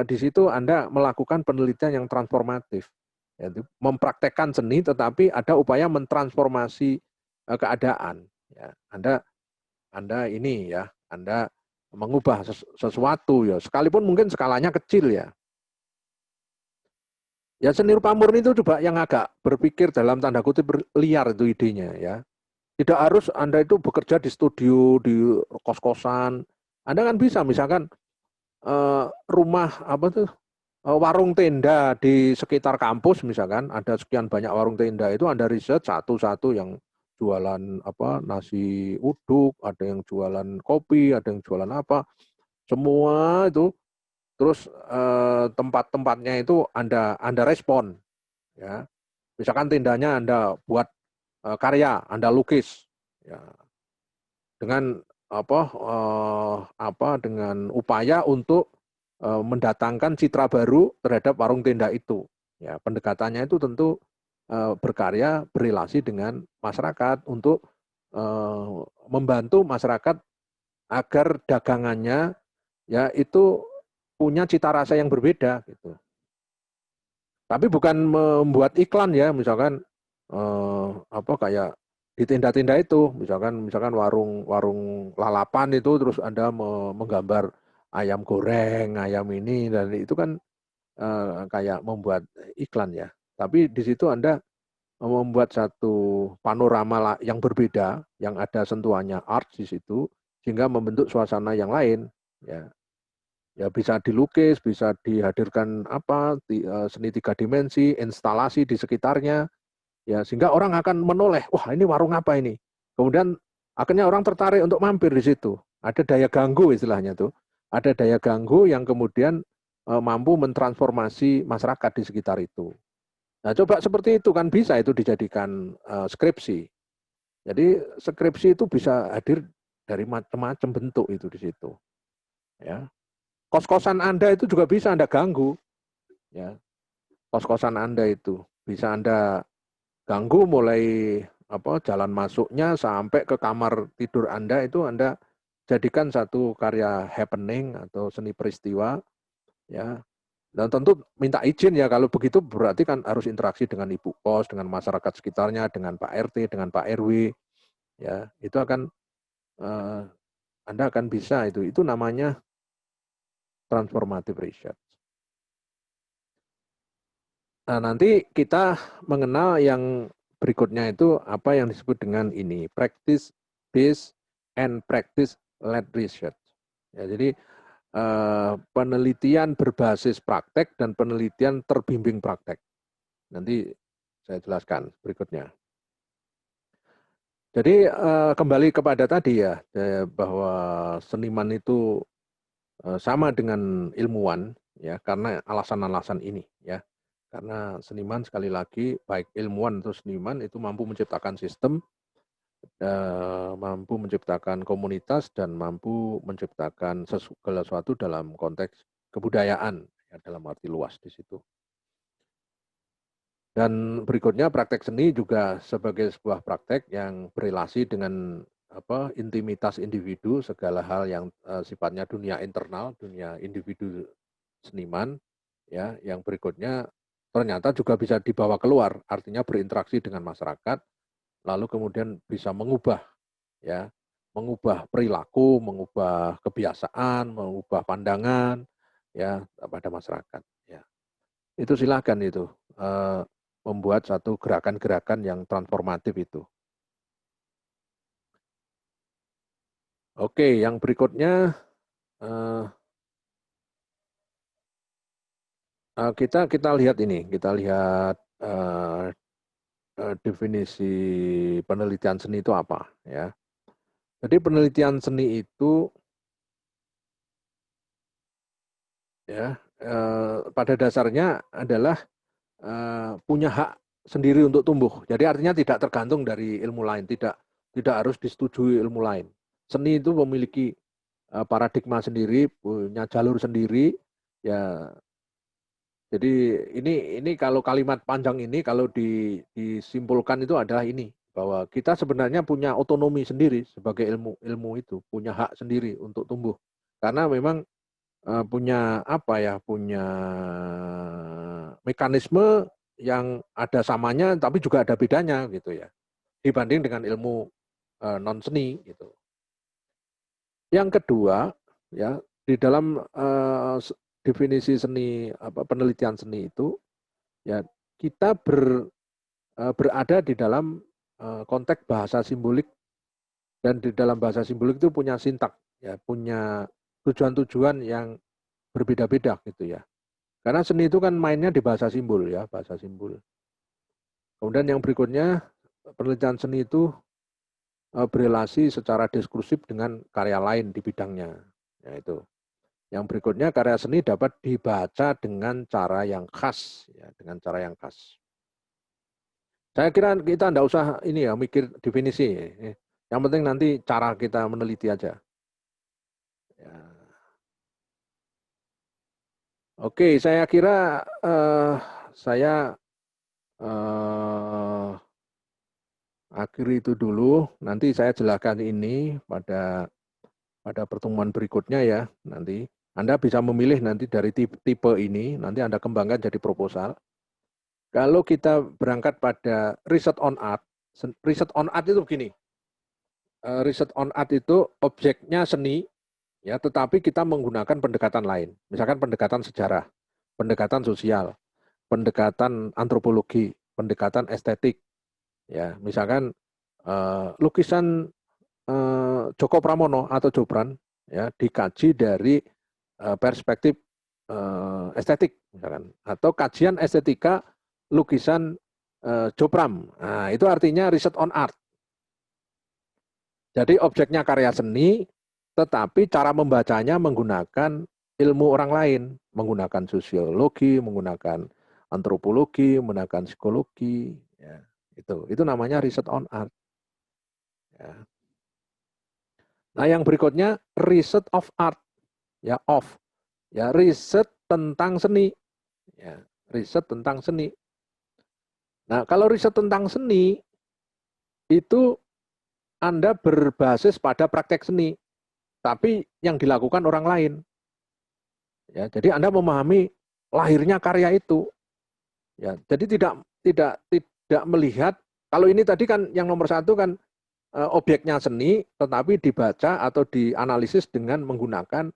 di situ Anda melakukan penelitian yang transformatif, yaitu mempraktekkan seni tetapi ada upaya mentransformasi keadaan. Ya, Anda ini ya, Anda mengubah sesuatu ya, sekalipun mungkin skalanya kecil ya. Ya seni rupa murni itu coba yang agak berpikir dalam tanda kutip liar itu idenya ya. Tidak harus Anda itu bekerja di studio, di kos-kosan. Anda kan bisa misalkan rumah apa tuh warung tenda di sekitar kampus misalkan ada sekian banyak warung tenda itu Anda riset satu-satu yang jualan apa nasi uduk, ada yang jualan kopi, ada yang jualan apa. Semua itu terus tempat-tempatnya itu Anda respon ya. Misalkan tendanya Anda buat karya, Anda lukis ya. Dengan dengan upaya untuk mendatangkan citra baru terhadap warung tenda itu. Ya, pendekatannya itu tentu berkarya berrelasi dengan masyarakat untuk membantu masyarakat agar dagangannya ya itu punya cita rasa yang berbeda gitu. Tapi bukan membuat iklan ya, misalkan apa kayak di tenda-tenda itu, misalkan warung lalapan itu terus Anda menggambar ayam goreng, ayam ini dan itu kan kayak membuat iklan ya. Tapi di situ Anda membuat satu panorama yang berbeda, yang ada sentuhannya art di situ, sehingga membentuk suasana yang lain. Ya, ya bisa dilukis, bisa dihadirkan apa seni 3 dimensi, instalasi di sekitarnya, ya sehingga orang akan menoleh, wah ini warung apa ini? Kemudian akhirnya orang tertarik untuk mampir di situ. Ada daya ganggu istilahnya tuh. Ada daya ganggu yang kemudian mampu mentransformasi masyarakat di sekitar itu. Nah, coba seperti itu kan bisa itu dijadikan skripsi. Jadi skripsi itu bisa hadir dari macam-macam bentuk itu di situ. Ya, kos-kosan Anda itu juga bisa Anda ganggu. Ya, kos-kosan Anda itu bisa Anda ganggu mulai apa jalan masuknya sampai ke kamar tidur Anda itu Anda jadikan satu karya happening atau seni peristiwa ya. Dan tentu minta izin ya, kalau begitu berarti kan harus interaksi dengan ibu kos, dengan masyarakat sekitarnya, dengan Pak RT, dengan Pak RW, ya itu akan Anda akan bisa itu namanya transformative research. Nah, nanti kita mengenal yang berikutnya itu apa yang disebut dengan ini, practice based and practice led research. Ya, jadi penelitian berbasis praktek dan penelitian terbimbing praktek. Nanti saya jelaskan berikutnya. Jadi kembali kepada tadi ya, bahwa seniman itu sama dengan ilmuwan ya karena alasan-alasan ini ya. Karena seniman sekali lagi baik ilmuwan atau seniman itu mampu menciptakan sistem, mampu menciptakan komunitas dan mampu menciptakan segala sesuatu dalam konteks kebudayaan ya, dalam arti luas di situ. Dan berikutnya praktek seni juga sebagai sebuah praktek yang berelasi dengan intimitas individu, segala hal yang sifatnya dunia internal, dunia individu seniman, ya. Yang berikutnya ternyata juga bisa dibawa keluar, artinya berinteraksi dengan masyarakat, lalu kemudian bisa mengubah, ya, mengubah perilaku, mengubah kebiasaan, mengubah pandangan, ya, pada masyarakat. Ya. Itu silakan itu. Membuat satu gerakan-gerakan yang transformatif itu. Oke, yang berikutnya kita lihat ini, kita lihat definisi penelitian seni itu apa, ya. Jadi penelitian seni itu, ya, pada dasarnya adalah punya hak sendiri untuk tumbuh. Jadi artinya tidak tergantung dari ilmu lain, tidak harus disetujui ilmu lain. Seni itu memiliki paradigma sendiri, punya jalur sendiri. Ya, jadi ini kalau kalimat panjang ini kalau disimpulkan itu adalah ini bahwa kita sebenarnya punya otonomi sendiri sebagai ilmu itu, punya hak sendiri untuk tumbuh. Karena memang punya apa ya, punya mekanisme yang ada samanya tapi juga ada bedanya gitu ya. Dibanding dengan ilmu non seni gitu. Yang kedua, ya, di dalam definisi seni penelitian seni itu ya kita berada di dalam konteks bahasa simbolik dan di dalam bahasa simbolik itu punya sintak ya, punya tujuan-tujuan yang berbeda-beda gitu ya. Karena seni itu kan mainnya di bahasa simbol ya, bahasa simbol. Kemudian yang berikutnya penelitian seni itu berelasi secara diskursif dengan karya lain di bidangnya. Ya, itu. Yang berikutnya karya seni dapat dibaca dengan cara yang khas, ya, dengan cara yang khas. Saya kira kita tidak usah ini ya mikir definisi. Yang penting nanti cara kita meneliti aja. Ya. Oke, saya kira saya akhiri itu dulu. Nanti saya jelaskan ini pada pertemuan berikutnya ya. Nanti Anda bisa memilih nanti dari tipe ini, nanti Anda kembangkan jadi proposal. Kalau kita berangkat pada riset on art itu begini. Riset on art itu objeknya seni, ya, tetapi kita menggunakan pendekatan lain. Misalkan pendekatan sejarah, pendekatan sosial, pendekatan antropologi, pendekatan estetik. Ya, misalkan lukisan Joko Pramono atau Jopran, ya, dikaji dari perspektif estetik, misalkan, atau kajian estetika lukisan Jopram. Nah, itu artinya riset on art. Jadi objeknya karya seni, tetapi cara membacanya menggunakan ilmu orang lain, menggunakan sosiologi, menggunakan antropologi, menggunakan psikologi, ya, itu namanya riset on art. Ya. Nah, yang berikutnya riset of art, ya, riset tentang seni, ya, riset tentang seni. Nah, kalau riset tentang seni itu Anda berbasis pada praktek seni, tapi yang dilakukan orang lain. Ya, jadi Anda memahami lahirnya karya itu. Ya, jadi tidak melihat, kalau ini tadi kan yang nomor satu kan objeknya seni, tetapi dibaca atau dianalisis dengan menggunakan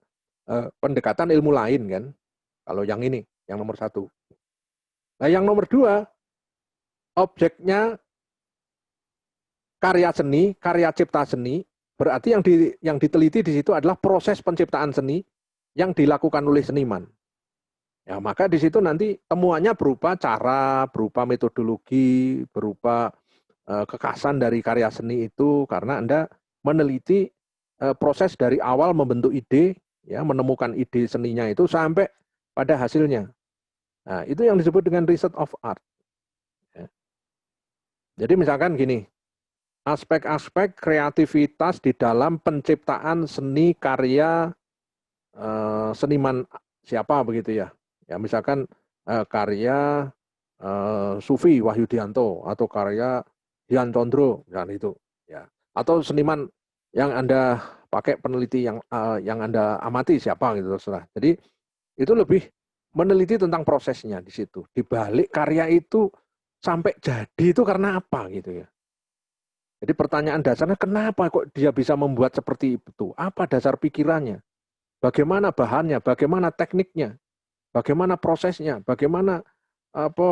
pendekatan ilmu lain kan. Kalau yang ini, yang nomor satu. Nah, yang nomor dua, objeknya karya seni, karya cipta seni, berarti yang diteliti di situ adalah proses penciptaan seni yang dilakukan oleh seniman. Ya, maka di situ nanti temuannya berupa cara, berupa metodologi, berupa kekasan dari karya seni itu, karena Anda meneliti proses dari awal membentuk ide, ya, menemukan ide seninya itu sampai pada hasilnya. Nah, itu yang disebut dengan research of art. Ya. Jadi misalkan gini, aspek-aspek kreativitas di dalam penciptaan seni karya seniman siapa begitu ya. Ya, misalkan karya Sufi Wahyudianto atau karya Dian Condro, misalkan itu, ya. Atau seniman yang Anda pakai peneliti yang Anda amati siapa gitu, terserah. Jadi itu lebih meneliti tentang prosesnya di situ. Di balik karya itu sampai jadi itu karena apa gitu ya. Jadi pertanyaan dasarnya kenapa kok dia bisa membuat seperti itu? Apa dasar pikirannya? Bagaimana bahannya? Bagaimana tekniknya? Bagaimana prosesnya? Bagaimana apa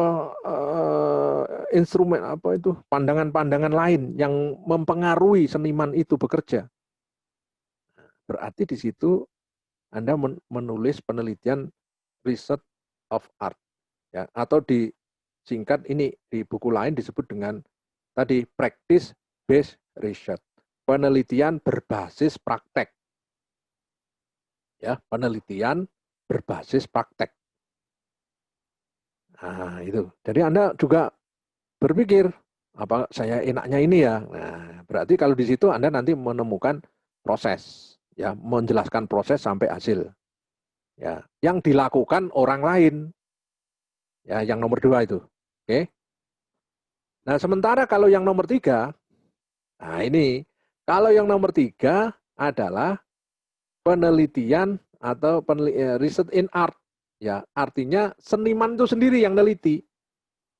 instrumen apa itu pandangan-pandangan lain yang mempengaruhi seniman itu bekerja? Berarti di situ Anda menulis penelitian research of art, ya, atau disingkat ini di buku lain disebut dengan tadi practice based research, penelitian berbasis praktek, ya, penelitian berbasis praktek. Nah, itu. Jadi Anda juga berpikir, apa saya enaknya ini ya. Nah, berarti kalau di situ Anda nanti menemukan proses, ya, menjelaskan proses sampai hasil. Ya, yang dilakukan orang lain. Ya, yang nomor dua itu. Oke. Nah, sementara kalau yang nomor tiga, nah ini, kalau yang nomor tiga adalah penelitian atau research in art. Ya, artinya seniman itu sendiri yang neliti.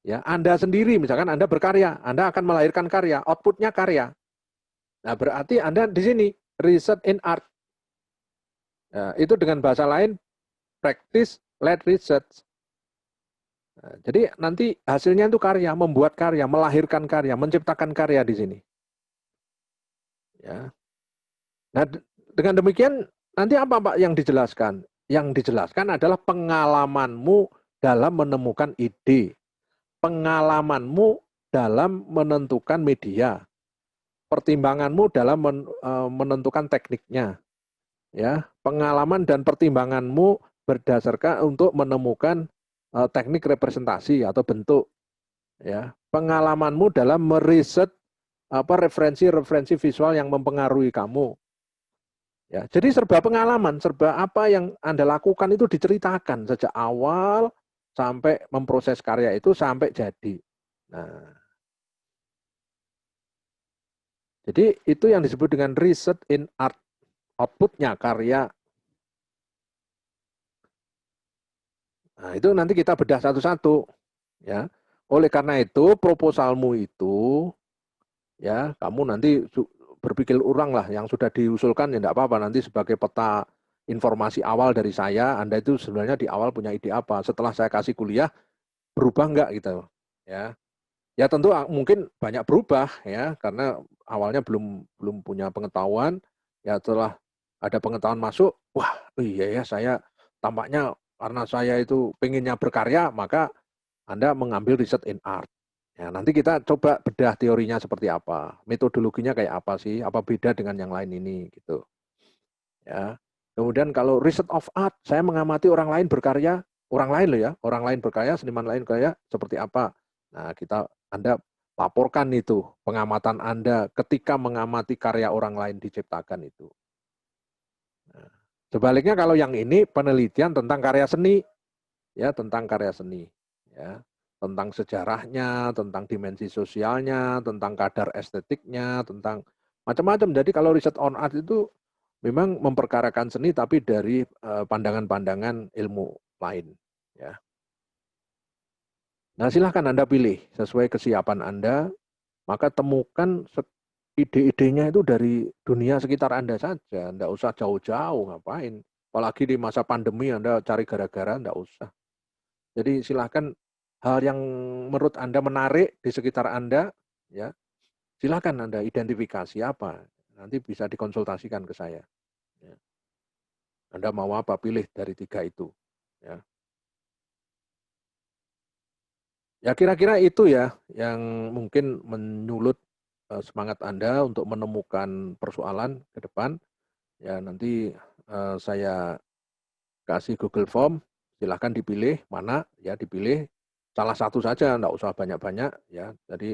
Ya, Anda sendiri, misalkan Anda berkarya, Anda akan melahirkan karya, outputnya karya. Nah, berarti Anda di sini research in art. Nah, itu dengan bahasa lain practice led research. Nah, jadi nanti hasilnya itu karya, membuat karya, melahirkan karya, menciptakan karya di sini. Ya. Nah, dengan demikian nanti apa Pak yang dijelaskan? Yang dijelaskan adalah pengalamanmu dalam menemukan ide, pengalamanmu dalam menentukan media, pertimbanganmu dalam menentukan tekniknya, ya, pengalaman dan pertimbanganmu berdasarkan untuk menemukan teknik representasi atau bentuk, ya, pengalamanmu dalam meriset referensi visual yang mempengaruhi kamu. Ya, jadi serba pengalaman, serba apa yang Anda lakukan itu diceritakan sejak awal sampai memproses karya itu sampai jadi. Nah, jadi itu yang disebut dengan research in art, outputnya karya. Nah, itu nanti kita bedah satu-satu, ya. Oleh karena itu, proposalmu itu, ya, kamu nanti berpikir ulang lah, yang sudah diusulkan ya enggak apa-apa, nanti sebagai peta informasi awal dari saya, Anda itu sebenarnya di awal punya ide apa, setelah saya kasih kuliah, berubah enggak gitu, ya. Ya tentu mungkin banyak berubah ya, karena awalnya belum belum punya pengetahuan, ya setelah ada pengetahuan masuk, wah iya ya saya tampaknya karena saya itu pengennya berkarya, maka Anda mengambil riset in art. Ya, nanti kita coba bedah teorinya seperti apa, metodologinya kayak apa sih, apa beda dengan yang lain ini gitu. Ya. Kemudian kalau riset of art, saya mengamati orang lain berkarya, orang lain loh ya, orang lain berkarya, seniman lain berkarya seperti apa. Nah, Anda laporkan itu pengamatan Anda ketika mengamati karya orang lain diciptakan itu. Nah, sebaliknya kalau yang ini penelitian tentang karya seni, ya tentang karya seni, ya tentang sejarahnya, tentang dimensi sosialnya, tentang kadar estetiknya, tentang macam-macam. Jadi kalau riset on art itu memang memperkarakan seni tapi dari pandangan-pandangan ilmu lain. Ya. Nah silahkan Anda pilih sesuai kesiapan Anda, maka temukan ide-idenya itu dari dunia sekitar Anda saja, Anda usah jauh-jauh, ngapain. Apalagi di masa pandemi Anda cari gara-gara, Anda usah. Jadi silahkan hal yang menurut Anda menarik di sekitar Anda, ya silahkan Anda identifikasi apa, nanti bisa dikonsultasikan ke saya. Ya. Anda mau apa, pilih dari 3 itu. Ya. Ya kira-kira itu ya yang mungkin menyulut semangat Anda untuk menemukan persoalan ke depan. Ya nanti saya kasih Google Form, silahkan dipilih mana ya, dipilih salah satu saja, enggak usah banyak-banyak ya. Jadi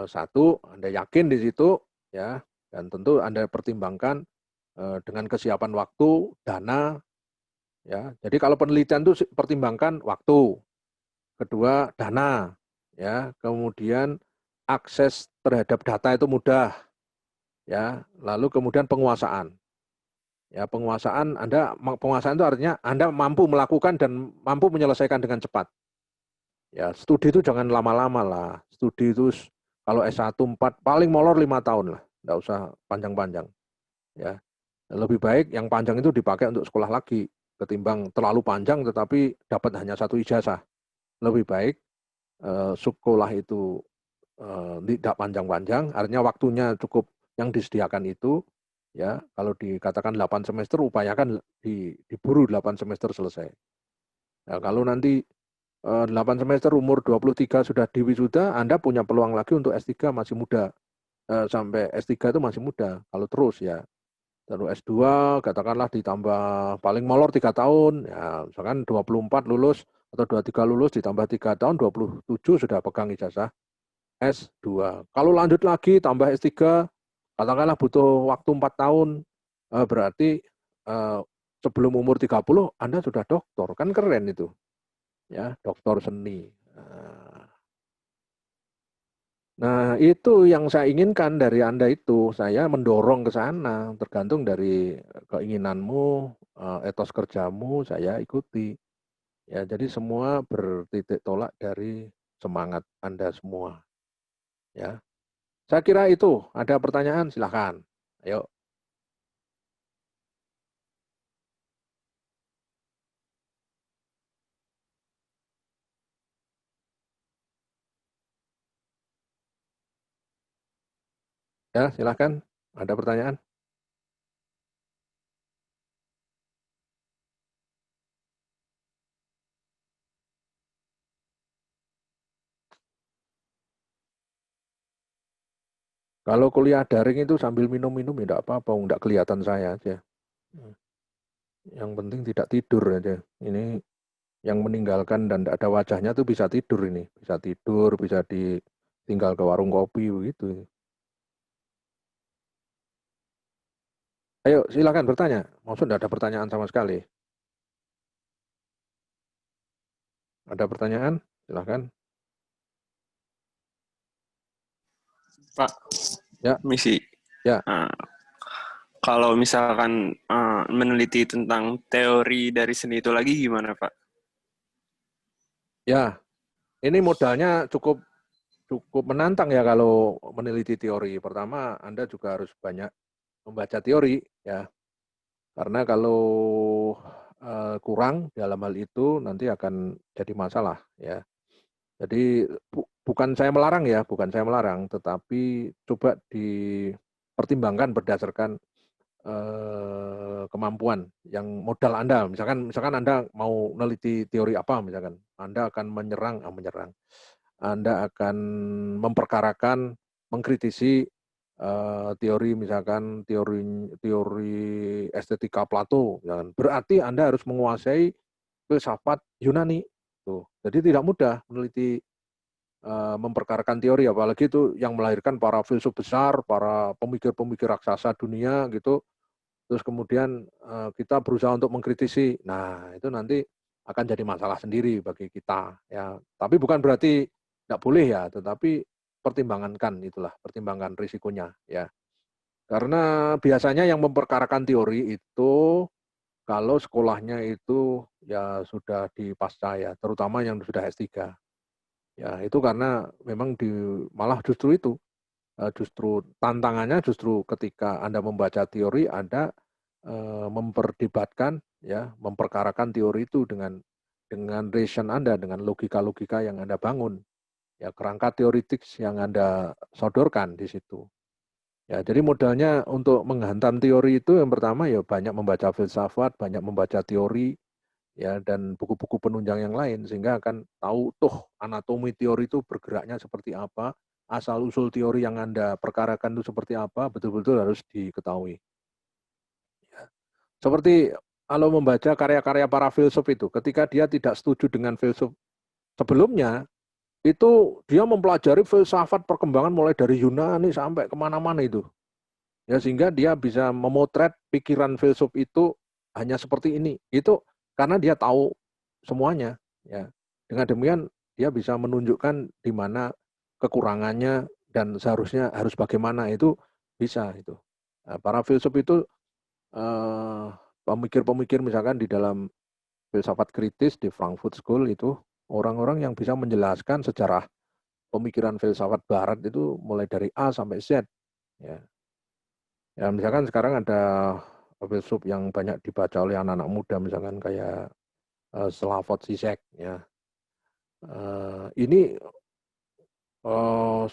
satu Anda yakin di situ ya, dan tentu Anda pertimbangkan dengan kesiapan waktu, dana ya. Jadi kalau penelitian itu pertimbangkan waktu, kedua dana, ya, kemudian akses terhadap data itu mudah, ya, lalu kemudian penguasaan. Ya, penguasaan itu artinya Anda mampu melakukan dan mampu menyelesaikan dengan cepat. Ya, studi itu jangan lama-lama lah. Studi itu kalau S1 4 paling molor 5 tahun lah, enggak usah panjang-panjang. Ya, lebih baik yang panjang itu dipakai untuk sekolah lagi ketimbang terlalu panjang tetapi dapat hanya 1 ijazah. Lebih baik sekolah itu tidak panjang-panjang, artinya waktunya cukup yang disediakan itu, ya kalau dikatakan 8 semester, upayakan diburu 8 semester selesai. Nah, kalau nanti 8 semester umur 23 sudah diwisuda, Anda punya peluang lagi untuk S3 masih muda. Sampai S3 itu masih muda, kalau terus ya. Lalu S2 katakanlah ditambah paling molor 3 tahun, ya misalkan 24 lulus atau 23 lulus ditambah 3 tahun, 27 sudah pegang ijazah S2. Kalau lanjut lagi tambah S3, katakanlah butuh waktu 4 tahun, berarti eh, sebelum umur 30 Anda sudah doktor, kan keren itu. Ya, doktor seni. Nah, itu yang saya inginkan dari Anda itu. Saya mendorong ke sana, tergantung dari keinginanmu, etos kerjamu, saya ikuti. Ya, jadi semua bertitik tolak dari semangat Anda semua. Ya, saya kira itu. Ada pertanyaan, silakan. Ayo. Ya, silakan. Ada pertanyaan? Kalau kuliah daring itu sambil minum-minum ya enggak apa-apa, enggak kelihatan saya aja. Yang penting tidak tidur aja. Ini yang meninggalkan dan tidak ada wajahnya tuh bisa tidur ini. Bisa tidur, bisa ditinggal ke warung kopi begitu. Ayo silakan bertanya. Maksud tidak ada pertanyaan sama sekali. Ada pertanyaan? Silakan. Pak, Ya, misi. ya, Kalau misalkan meneliti tentang teori dari seni itu lagi gimana, Pak? ya. Ini modalnya cukup cukup menantang ya kalau meneliti teori. Pertama, Anda juga harus banyak membaca teori ya. Karena kalau kurang dalam hal itu nanti akan jadi masalah ya. Jadi bukan saya melarang ya, bukan saya melarang, tetapi coba dipertimbangkan berdasarkan kemampuan yang modal Anda. Misalkan Anda mau neliti teori apa, misalkan Anda akan menyerang, Anda akan memperkarakan, mengkritisi teori misalkan teori teori estetika Plato, misalkan. Berarti Anda harus menguasai filsafat Yunani. Tuh. Jadi tidak mudah meneliti memperkarakan teori, apalagi itu yang melahirkan para filsuf besar, para pemikir-pemikir raksasa dunia gitu. Terus kemudian kita berusaha untuk mengkritisi. Nah, itu nanti akan jadi masalah sendiri bagi kita ya. Tapi bukan berarti tidak boleh ya, tetapi pertimbangkan risikonya ya. Karena biasanya yang memperkarakan teori itu kalau sekolahnya itu ya sudah di pasca ya, terutama yang sudah S3. Ya, itu karena memang malah justru itu, justru tantangannya justru ketika Anda membaca teori, Anda memperdebatkan, ya, memperkarakan teori itu dengan reason Anda, dengan logika-logika yang Anda bangun, ya, kerangka teoritik yang Anda sodorkan di situ. Ya, jadi modalnya untuk menghantam teori itu yang pertama ya banyak membaca filsafat, banyak membaca teori, ya, dan buku-buku penunjang yang lain sehingga akan tahu anatomi teori itu bergeraknya seperti apa, asal usul teori yang Anda perkarakan itu seperti apa, betul-betul harus diketahui. Ya. Seperti kalau membaca karya-karya para filsuf itu, ketika dia tidak setuju dengan filsuf sebelumnya, itu dia mempelajari filsafat perkembangan mulai dari Yunani sampai kemana-mana itu. Ya, sehingga dia bisa memotret pikiran filsuf itu hanya seperti ini. Itu karena dia tahu semuanya. Ya. Dengan demikian dia bisa menunjukkan di mana kekurangannya dan seharusnya harus bagaimana itu bisa itu. Nah, para filsuf itu pemikir-pemikir misalkan di dalam filsafat kritis di Frankfurt School itu orang-orang yang bisa menjelaskan sejarah pemikiran filsafat Barat itu mulai dari A sampai Z. Ya, ya misalkan sekarang ada filsuf yang banyak dibaca oleh anak-anak muda misalkan kayak Slavoj Zizek ya. Ini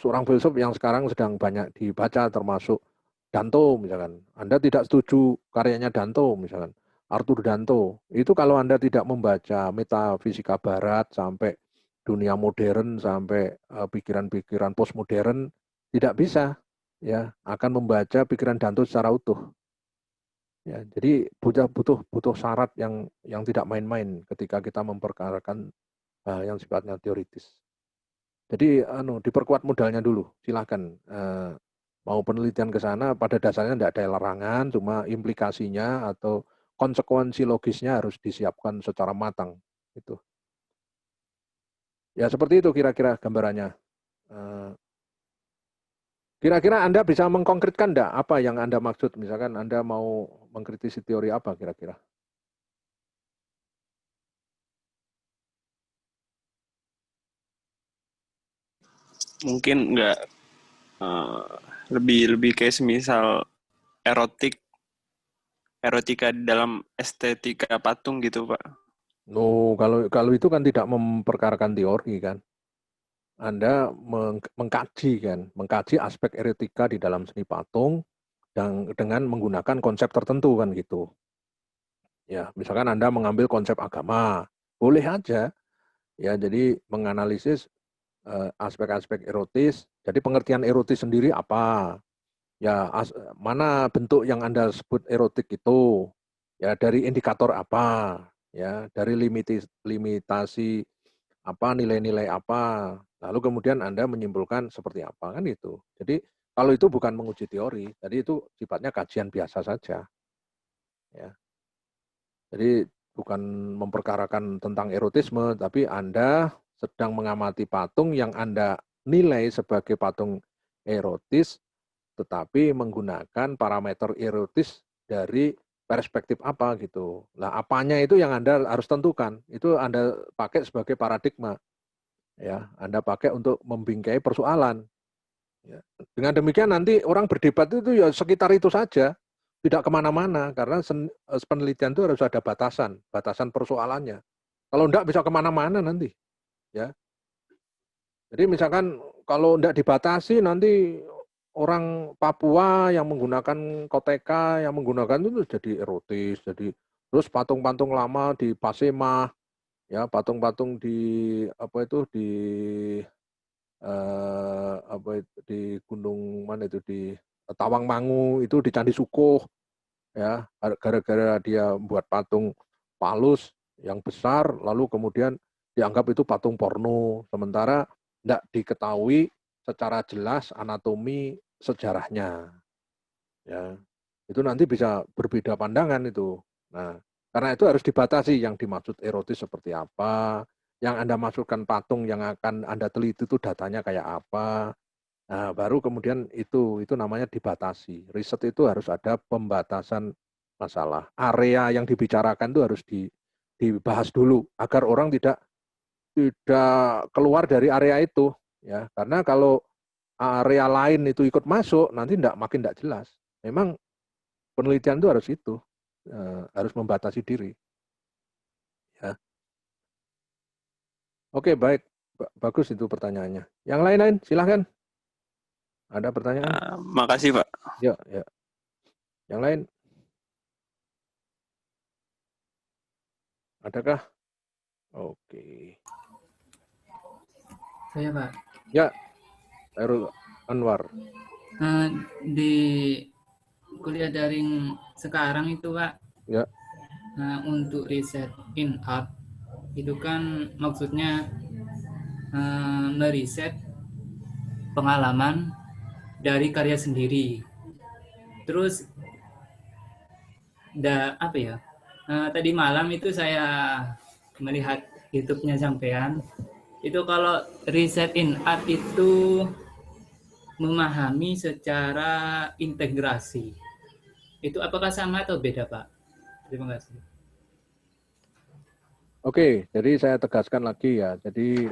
seorang filsuf yang sekarang sedang banyak dibaca termasuk Danto misalkan. Anda tidak setuju karyanya Danto misalkan. Arthur Danto. Itu kalau Anda tidak membaca metafisika barat sampai dunia modern sampai pikiran-pikiran postmodern tidak bisa ya akan membaca pikiran Danto secara utuh. Ya, jadi butuh syarat yang tidak main-main ketika kita memperkarakan yang sifatnya teoritis. Jadi diperkuat modalnya dulu, silakan. Mau penelitian ke sana pada dasarnya tidak ada larangan, cuma implikasinya atau konsekuensi logisnya harus disiapkan secara matang. Itu. Ya seperti itu kira-kira gambarannya. Eh, Kira-kira Anda bisa mengkonkretkan enggak apa yang Anda maksud? Misalkan Anda mau mengkritisi teori apa kira-kira? Mungkin nggak eh, lebih lebih kayak semisal erotik erotika dalam estetika patung gitu, Pak. No, kalau itu kan tidak memperkarakan teori kan. Anda mengkaji aspek erotika di dalam seni patung dan dengan menggunakan konsep tertentu kan gitu. Ya, misalkan Anda mengambil konsep agama, boleh aja. Ya, jadi menganalisis aspek-aspek erotis. Jadi pengertian erotis sendiri apa? Ya, mana bentuk yang Anda sebut erotik itu? Ya, dari indikator apa? Ya, dari limitasi apa, nilai-nilai apa? Lalu kemudian Anda menyimpulkan seperti apa kan itu. Jadi kalau itu bukan menguji teori, jadi itu sifatnya kajian biasa saja. Ya. Jadi bukan memperkarakan tentang erotisme, tapi Anda sedang mengamati patung yang Anda nilai sebagai patung erotis, tetapi menggunakan parameter erotis dari perspektif apa gitu. Nah, apanya itu yang Anda harus tentukan. Itu Anda pakai sebagai paradigma. Ya, Anda pakai untuk membingkai persoalan. Ya. Dengan demikian nanti orang berdebat itu ya sekitar itu saja, tidak kemana-mana, karena penelitian itu harus ada batasan, batasan persoalannya. Kalau enggak bisa kemana-mana nanti. Ya. Jadi misalkan kalau enggak dibatasi nanti orang Papua yang menggunakan koteka, yang menggunakan itu jadi erotis, jadi terus patung-patung lama di Pasemah, ya patung-patung di apa itu di apa itu, di gunung mana itu di Tawangmangu itu di Candi Sukuh ya gara-gara dia buat patung palus yang besar lalu kemudian dianggap itu patung porno sementara tidak diketahui secara jelas anatomi sejarahnya ya itu nanti bisa berbeda pandangan itu. Nah, karena itu harus dibatasi yang dimaksud erotis seperti apa, yang Anda masukkan patung yang akan Anda teliti itu datanya kayak apa. Nah, baru kemudian itu namanya dibatasi. Riset itu harus ada pembatasan masalah. Area yang dibicarakan itu harus dibahas dulu agar orang tidak keluar dari area itu ya. Karena kalau area lain itu ikut masuk nanti makin tidak jelas. Memang penelitian itu harus membatasi diri. Ya. Oke, baik, bagus itu pertanyaannya. Yang lain-lain, silahkan. Ada pertanyaan? Makasih Pak. Ya, ya. Yang lain? Adakah? Oke. Saya Pak. Ya, Khairul Anwar. Di kuliah daring sekarang itu Pak, Ya. untuk riset in art itu kan maksudnya meriset pengalaman dari karya sendiri. Terus apa ya? Tadi malam itu saya melihat YouTube-nya sampean. Itu kalau riset in art itu memahami secara integrasi. Itu apakah sama atau beda, Pak? Terima kasih. Oke, jadi saya tegaskan lagi ya. Jadi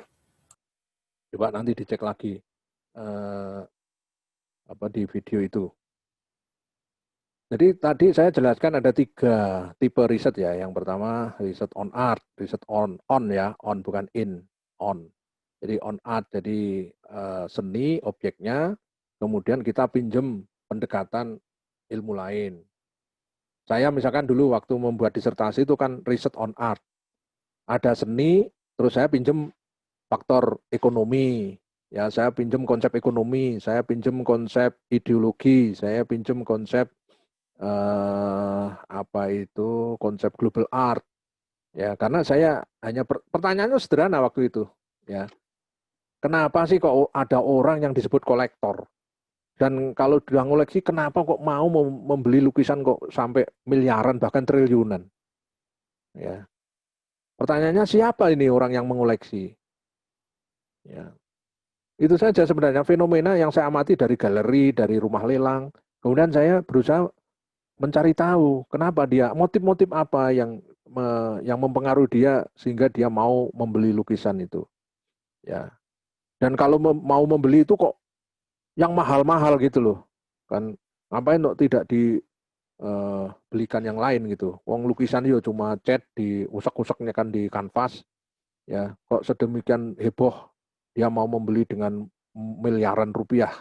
coba nanti dicek lagi apa di video itu. Jadi tadi saya jelaskan ada 3 tipe riset ya. Yang pertama riset on art, riset on ya, on bukan in, on. Jadi on art, jadi seni objeknya, kemudian kita pinjem pendekatan ilmu lain. Saya misalkan dulu waktu membuat disertasi itu kan riset on art. Ada seni, terus saya pinjem faktor ekonomi. Ya, saya pinjem konsep ekonomi, saya pinjem konsep ideologi, saya pinjem konsep apa itu konsep global art. Ya, karena saya hanya pertanyaannya sederhana waktu itu, ya. Kenapa sih kok ada orang yang disebut kolektor? Dan kalau dia ngoleksi, kenapa kok mau membeli lukisan kok sampai miliaran bahkan triliunan? Ya. Pertanyaannya siapa ini orang yang mengoleksi? Ya. Itu saja sebenarnya fenomena yang saya amati dari galeri, dari rumah lelang. Kemudian saya berusaha mencari tahu kenapa dia, motif-motif apa yang mempengaruhi dia sehingga dia mau membeli lukisan itu. Ya. Dan kalau mau membeli itu kok yang mahal-mahal gitu loh. Kan ngapain kok tidak dibelikan yang lain gitu. Wong lukisan yo cuma cat diusak-usaknya kan di kanvas. Ya, kok sedemikian heboh dia mau membeli dengan miliaran rupiah.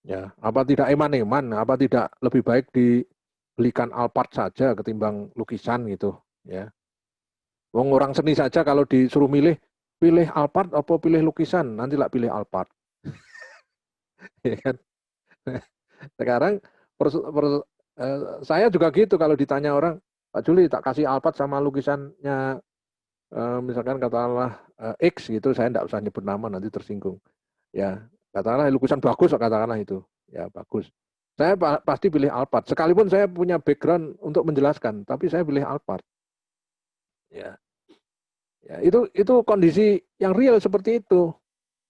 Ya, apa tidak eman-eman, apa tidak lebih baik dibelikan Alphard saja ketimbang lukisan gitu, ya. Wong orang seni saja kalau disuruh pilih Alphard apa pilih lukisan, nanti lah pilih Alphard. Ya kan? Sekarang saya juga gitu kalau ditanya orang, Pak Juli tak kasih Alphard sama lukisannya misalkan katakanlah X gitu, saya tidak usah nyebut nama nanti tersinggung. Ya, katakanlah lukisan bagus, katakanlah itu, ya bagus. Saya pasti pilih Alphard. Sekalipun saya punya background untuk menjelaskan, tapi saya pilih Alphard. Ya, ya itu kondisi yang real seperti itu.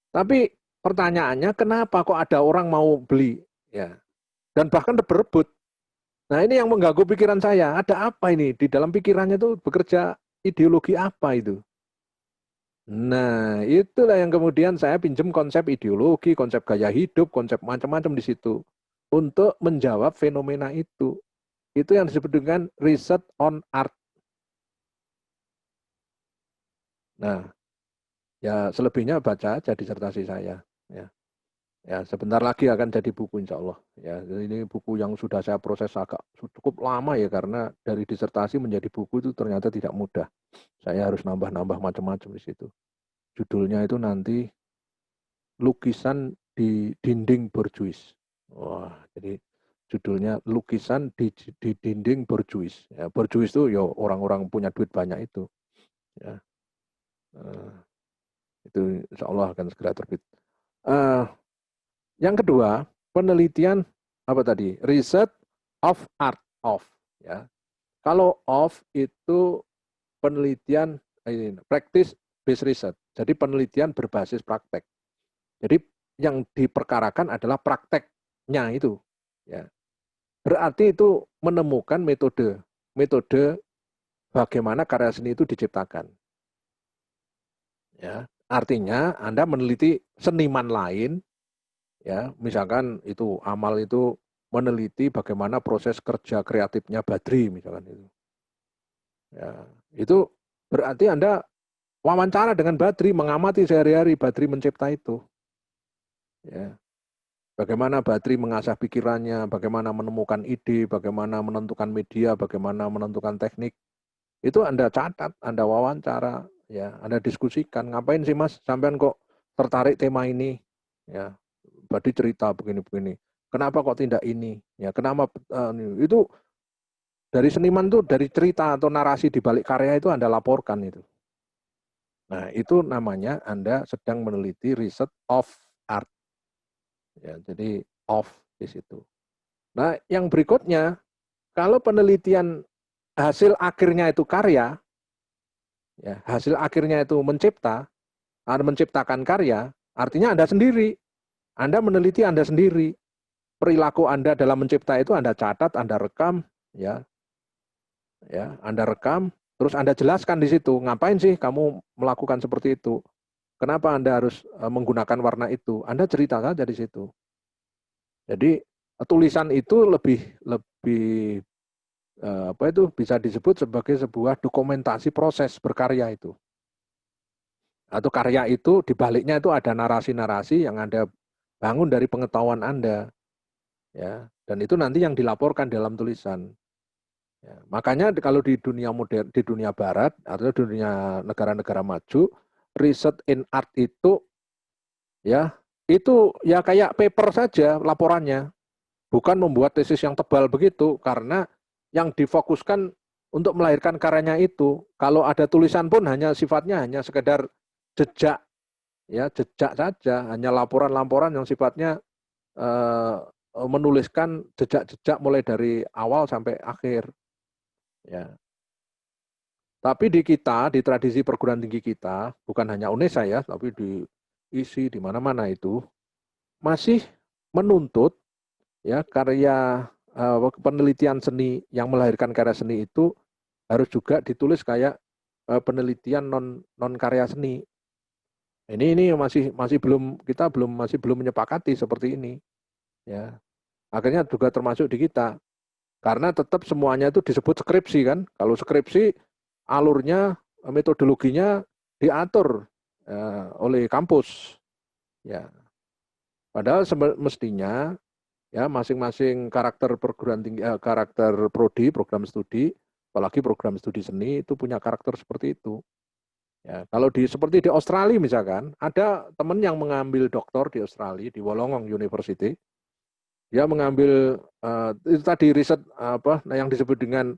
Tapi pertanyaannya, kenapa kok ada orang mau beli? Ya, dan bahkan berebut. Nah ini yang mengganggu pikiran saya. Ada apa ini di dalam pikirannya itu bekerja ideologi apa itu? Nah, itulah yang kemudian saya pinjam konsep ideologi, konsep gaya hidup, konsep macam-macam di situ untuk menjawab fenomena itu. Itu yang disebut dengan research on art. Nah, ya selebihnya baca aja disertasi saya. Ya, sebentar lagi akan jadi buku insya Allah. Ya, ini buku yang sudah saya proses agak cukup lama ya karena dari disertasi menjadi buku itu ternyata tidak mudah. Saya harus nambah-nambah macam-macam di situ. Judulnya itu nanti lukisan di dinding borjuis. Wah, jadi judulnya lukisan di dinding borjuis. Ya, borjuis itu ya orang-orang punya duit banyak itu. Ya, itu insya Allah akan segera terbit. Yang kedua, penelitian apa tadi? Research of art of. Ya, kalau of itu penelitian practice based research. Jadi penelitian berbasis praktek. Jadi yang diperkarakan adalah prakteknya itu. Ya. Berarti itu menemukan metode bagaimana karya seni itu diciptakan. Ya. Artinya Anda meneliti seniman lain, ya, misalkan itu Amal itu meneliti bagaimana proses kerja kreatifnya Badri, misalkan itu. Ya, itu berarti Anda wawancara dengan Badri, mengamati sehari-hari Badri mencipta itu. Ya. Bagaimana Badri mengasah pikirannya, bagaimana menemukan ide, bagaimana menentukan media, bagaimana menentukan teknik. Itu Anda catat, Anda wawancara, ya, Anda diskusikan. Ngapain sih Mas, sampean kok tertarik tema ini? Ya, Badri cerita begini-begini. Kenapa kok tidak ini? Ya, kenapa itu dari seniman tuh dari cerita atau narasi di balik karya itu Anda laporkan itu. Nah, itu namanya Anda sedang meneliti riset of art. Ya, jadi of di situ. Nah, yang berikutnya, kalau penelitian hasil akhirnya itu karya, ya, hasil akhirnya itu menciptakan karya, artinya Anda sendiri. Anda meneliti Anda sendiri. Perilaku Anda dalam mencipta itu Anda catat, Anda rekam, ya. Ya, Anda rekam, terus Anda jelaskan di situ, ngapain sih kamu melakukan seperti itu? Kenapa Anda harus menggunakan warna itu? Anda cerita saja di situ. Jadi tulisan itu lebih apa itu bisa disebut sebagai sebuah dokumentasi proses berkarya itu. Atau karya itu di baliknya itu ada narasi-narasi yang Anda bangun dari pengetahuan Anda. Ya, dan itu nanti yang dilaporkan dalam tulisan. Ya, makanya kalau di dunia modern, di dunia barat atau dunia negara-negara maju, riset in art itu ya kayak paper saja laporannya, bukan membuat tesis yang tebal begitu karena yang difokuskan untuk melahirkan karyanya itu. Kalau ada tulisan pun sifatnya hanya sekedar jejak, ya jejak saja, hanya laporan-laporan yang sifatnya menuliskan jejak-jejak mulai dari awal sampai akhir. Ya. Tapi di kita, di tradisi perguruan tinggi kita, bukan hanya UNESA ya, tapi di ISI, di mana-mana itu, masih menuntut ya karya penelitian seni yang melahirkan karya seni itu harus juga ditulis kayak penelitian non karya seni. Ini masih belum masih belum menyepakati seperti ini. Ya. Akhirnya juga termasuk di kita. Karena tetap semuanya itu disebut skripsi kan. Kalau skripsi alurnya, metodologinya diatur oleh kampus. Ya. Padahal mestinya ya masing-masing karakter perguruan tinggi, karakter prodi, program studi, apalagi program studi seni itu punya karakter seperti itu. Ya, kalau seperti di Australia misalkan, ada teman yang mengambil doktor di Australia di Wollongong University. Dia mengambil itu tadi riset yang disebut dengan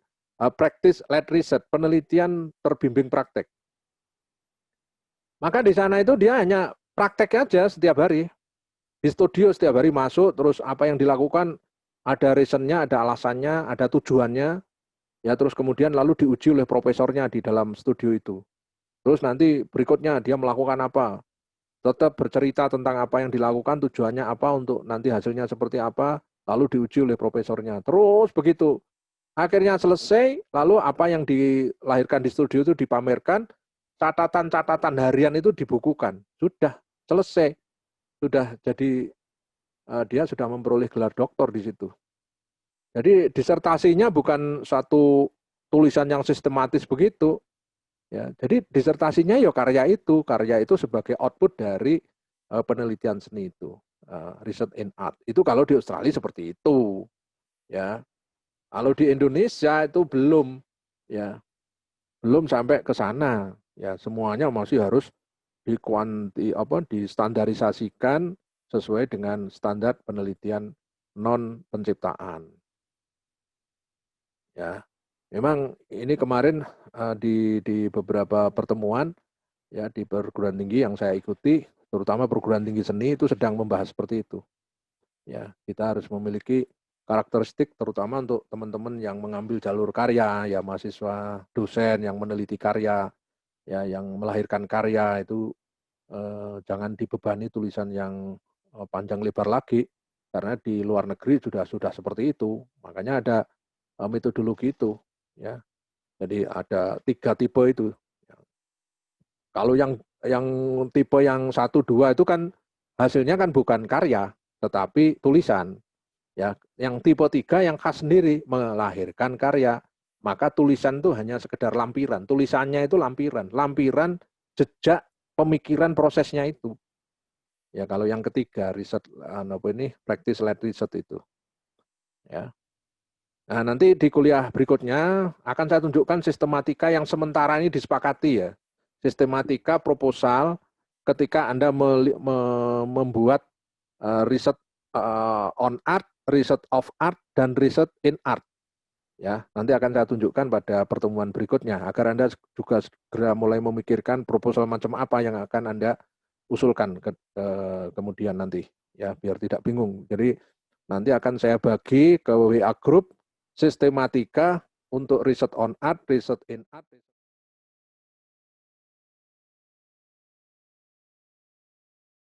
practice led research, penelitian terbimbing praktek. Maka di sana itu dia hanya praktek aja setiap hari. Di studio setiap hari masuk, terus apa yang dilakukan, ada reasonnya, ada alasannya, ada tujuannya, ya terus kemudian lalu diuji oleh profesornya di dalam studio itu. Terus nanti berikutnya dia melakukan apa, tetap bercerita tentang apa yang dilakukan, tujuannya apa, untuk nanti hasilnya seperti apa, lalu diuji oleh profesornya. Terus begitu. Akhirnya selesai, lalu apa yang dilahirkan di studio itu dipamerkan, catatan-catatan harian itu dibukukan. Sudah selesai. Sudah jadi dia sudah memperoleh gelar doktor di situ. Jadi disertasinya bukan satu tulisan yang sistematis begitu. Ya, jadi disertasinya ya karya itu sebagai output dari penelitian seni itu, research in art. Itu kalau di Australia seperti itu, ya. Kalau di Indonesia itu belum, ya, belum sampai ke sana. Ya, semuanya masih harus distandarisasikan sesuai dengan standar penelitian non penciptaan. Ya. Memang ini kemarin di beberapa pertemuan ya di perguruan tinggi yang saya ikuti, terutama perguruan tinggi seni itu sedang membahas seperti itu. Ya, kita harus memiliki karakteristik terutama untuk teman-teman yang mengambil jalur karya, ya mahasiswa, dosen yang meneliti karya, ya yang melahirkan karya itu jangan dibebani tulisan yang panjang lebar lagi karena di luar negeri sudah seperti itu. Makanya ada metodologi itu. Ya, jadi ada 3 tipe itu. Kalau yang tipe yang 1, 2 itu kan hasilnya kan bukan karya, tetapi tulisan. Ya, yang tipe 3 yang khas sendiri melahirkan karya. Maka tulisan itu hanya sekedar lampiran. Tulisannya itu lampiran jejak pemikiran prosesnya itu. Ya, kalau yang ketiga riset practice led research itu. Ya. Nah, nanti di kuliah berikutnya akan saya tunjukkan sistematika yang sementara ini disepakati ya. Sistematika proposal ketika Anda membuat riset on art, riset of art, dan riset in art. Ya, nanti akan saya tunjukkan pada pertemuan berikutnya agar Anda juga segera mulai memikirkan proposal macam apa yang akan Anda usulkan kemudian nanti ya, biar tidak bingung. Jadi nanti akan saya bagi ke WA group sistematika untuk riset on art, riset in art.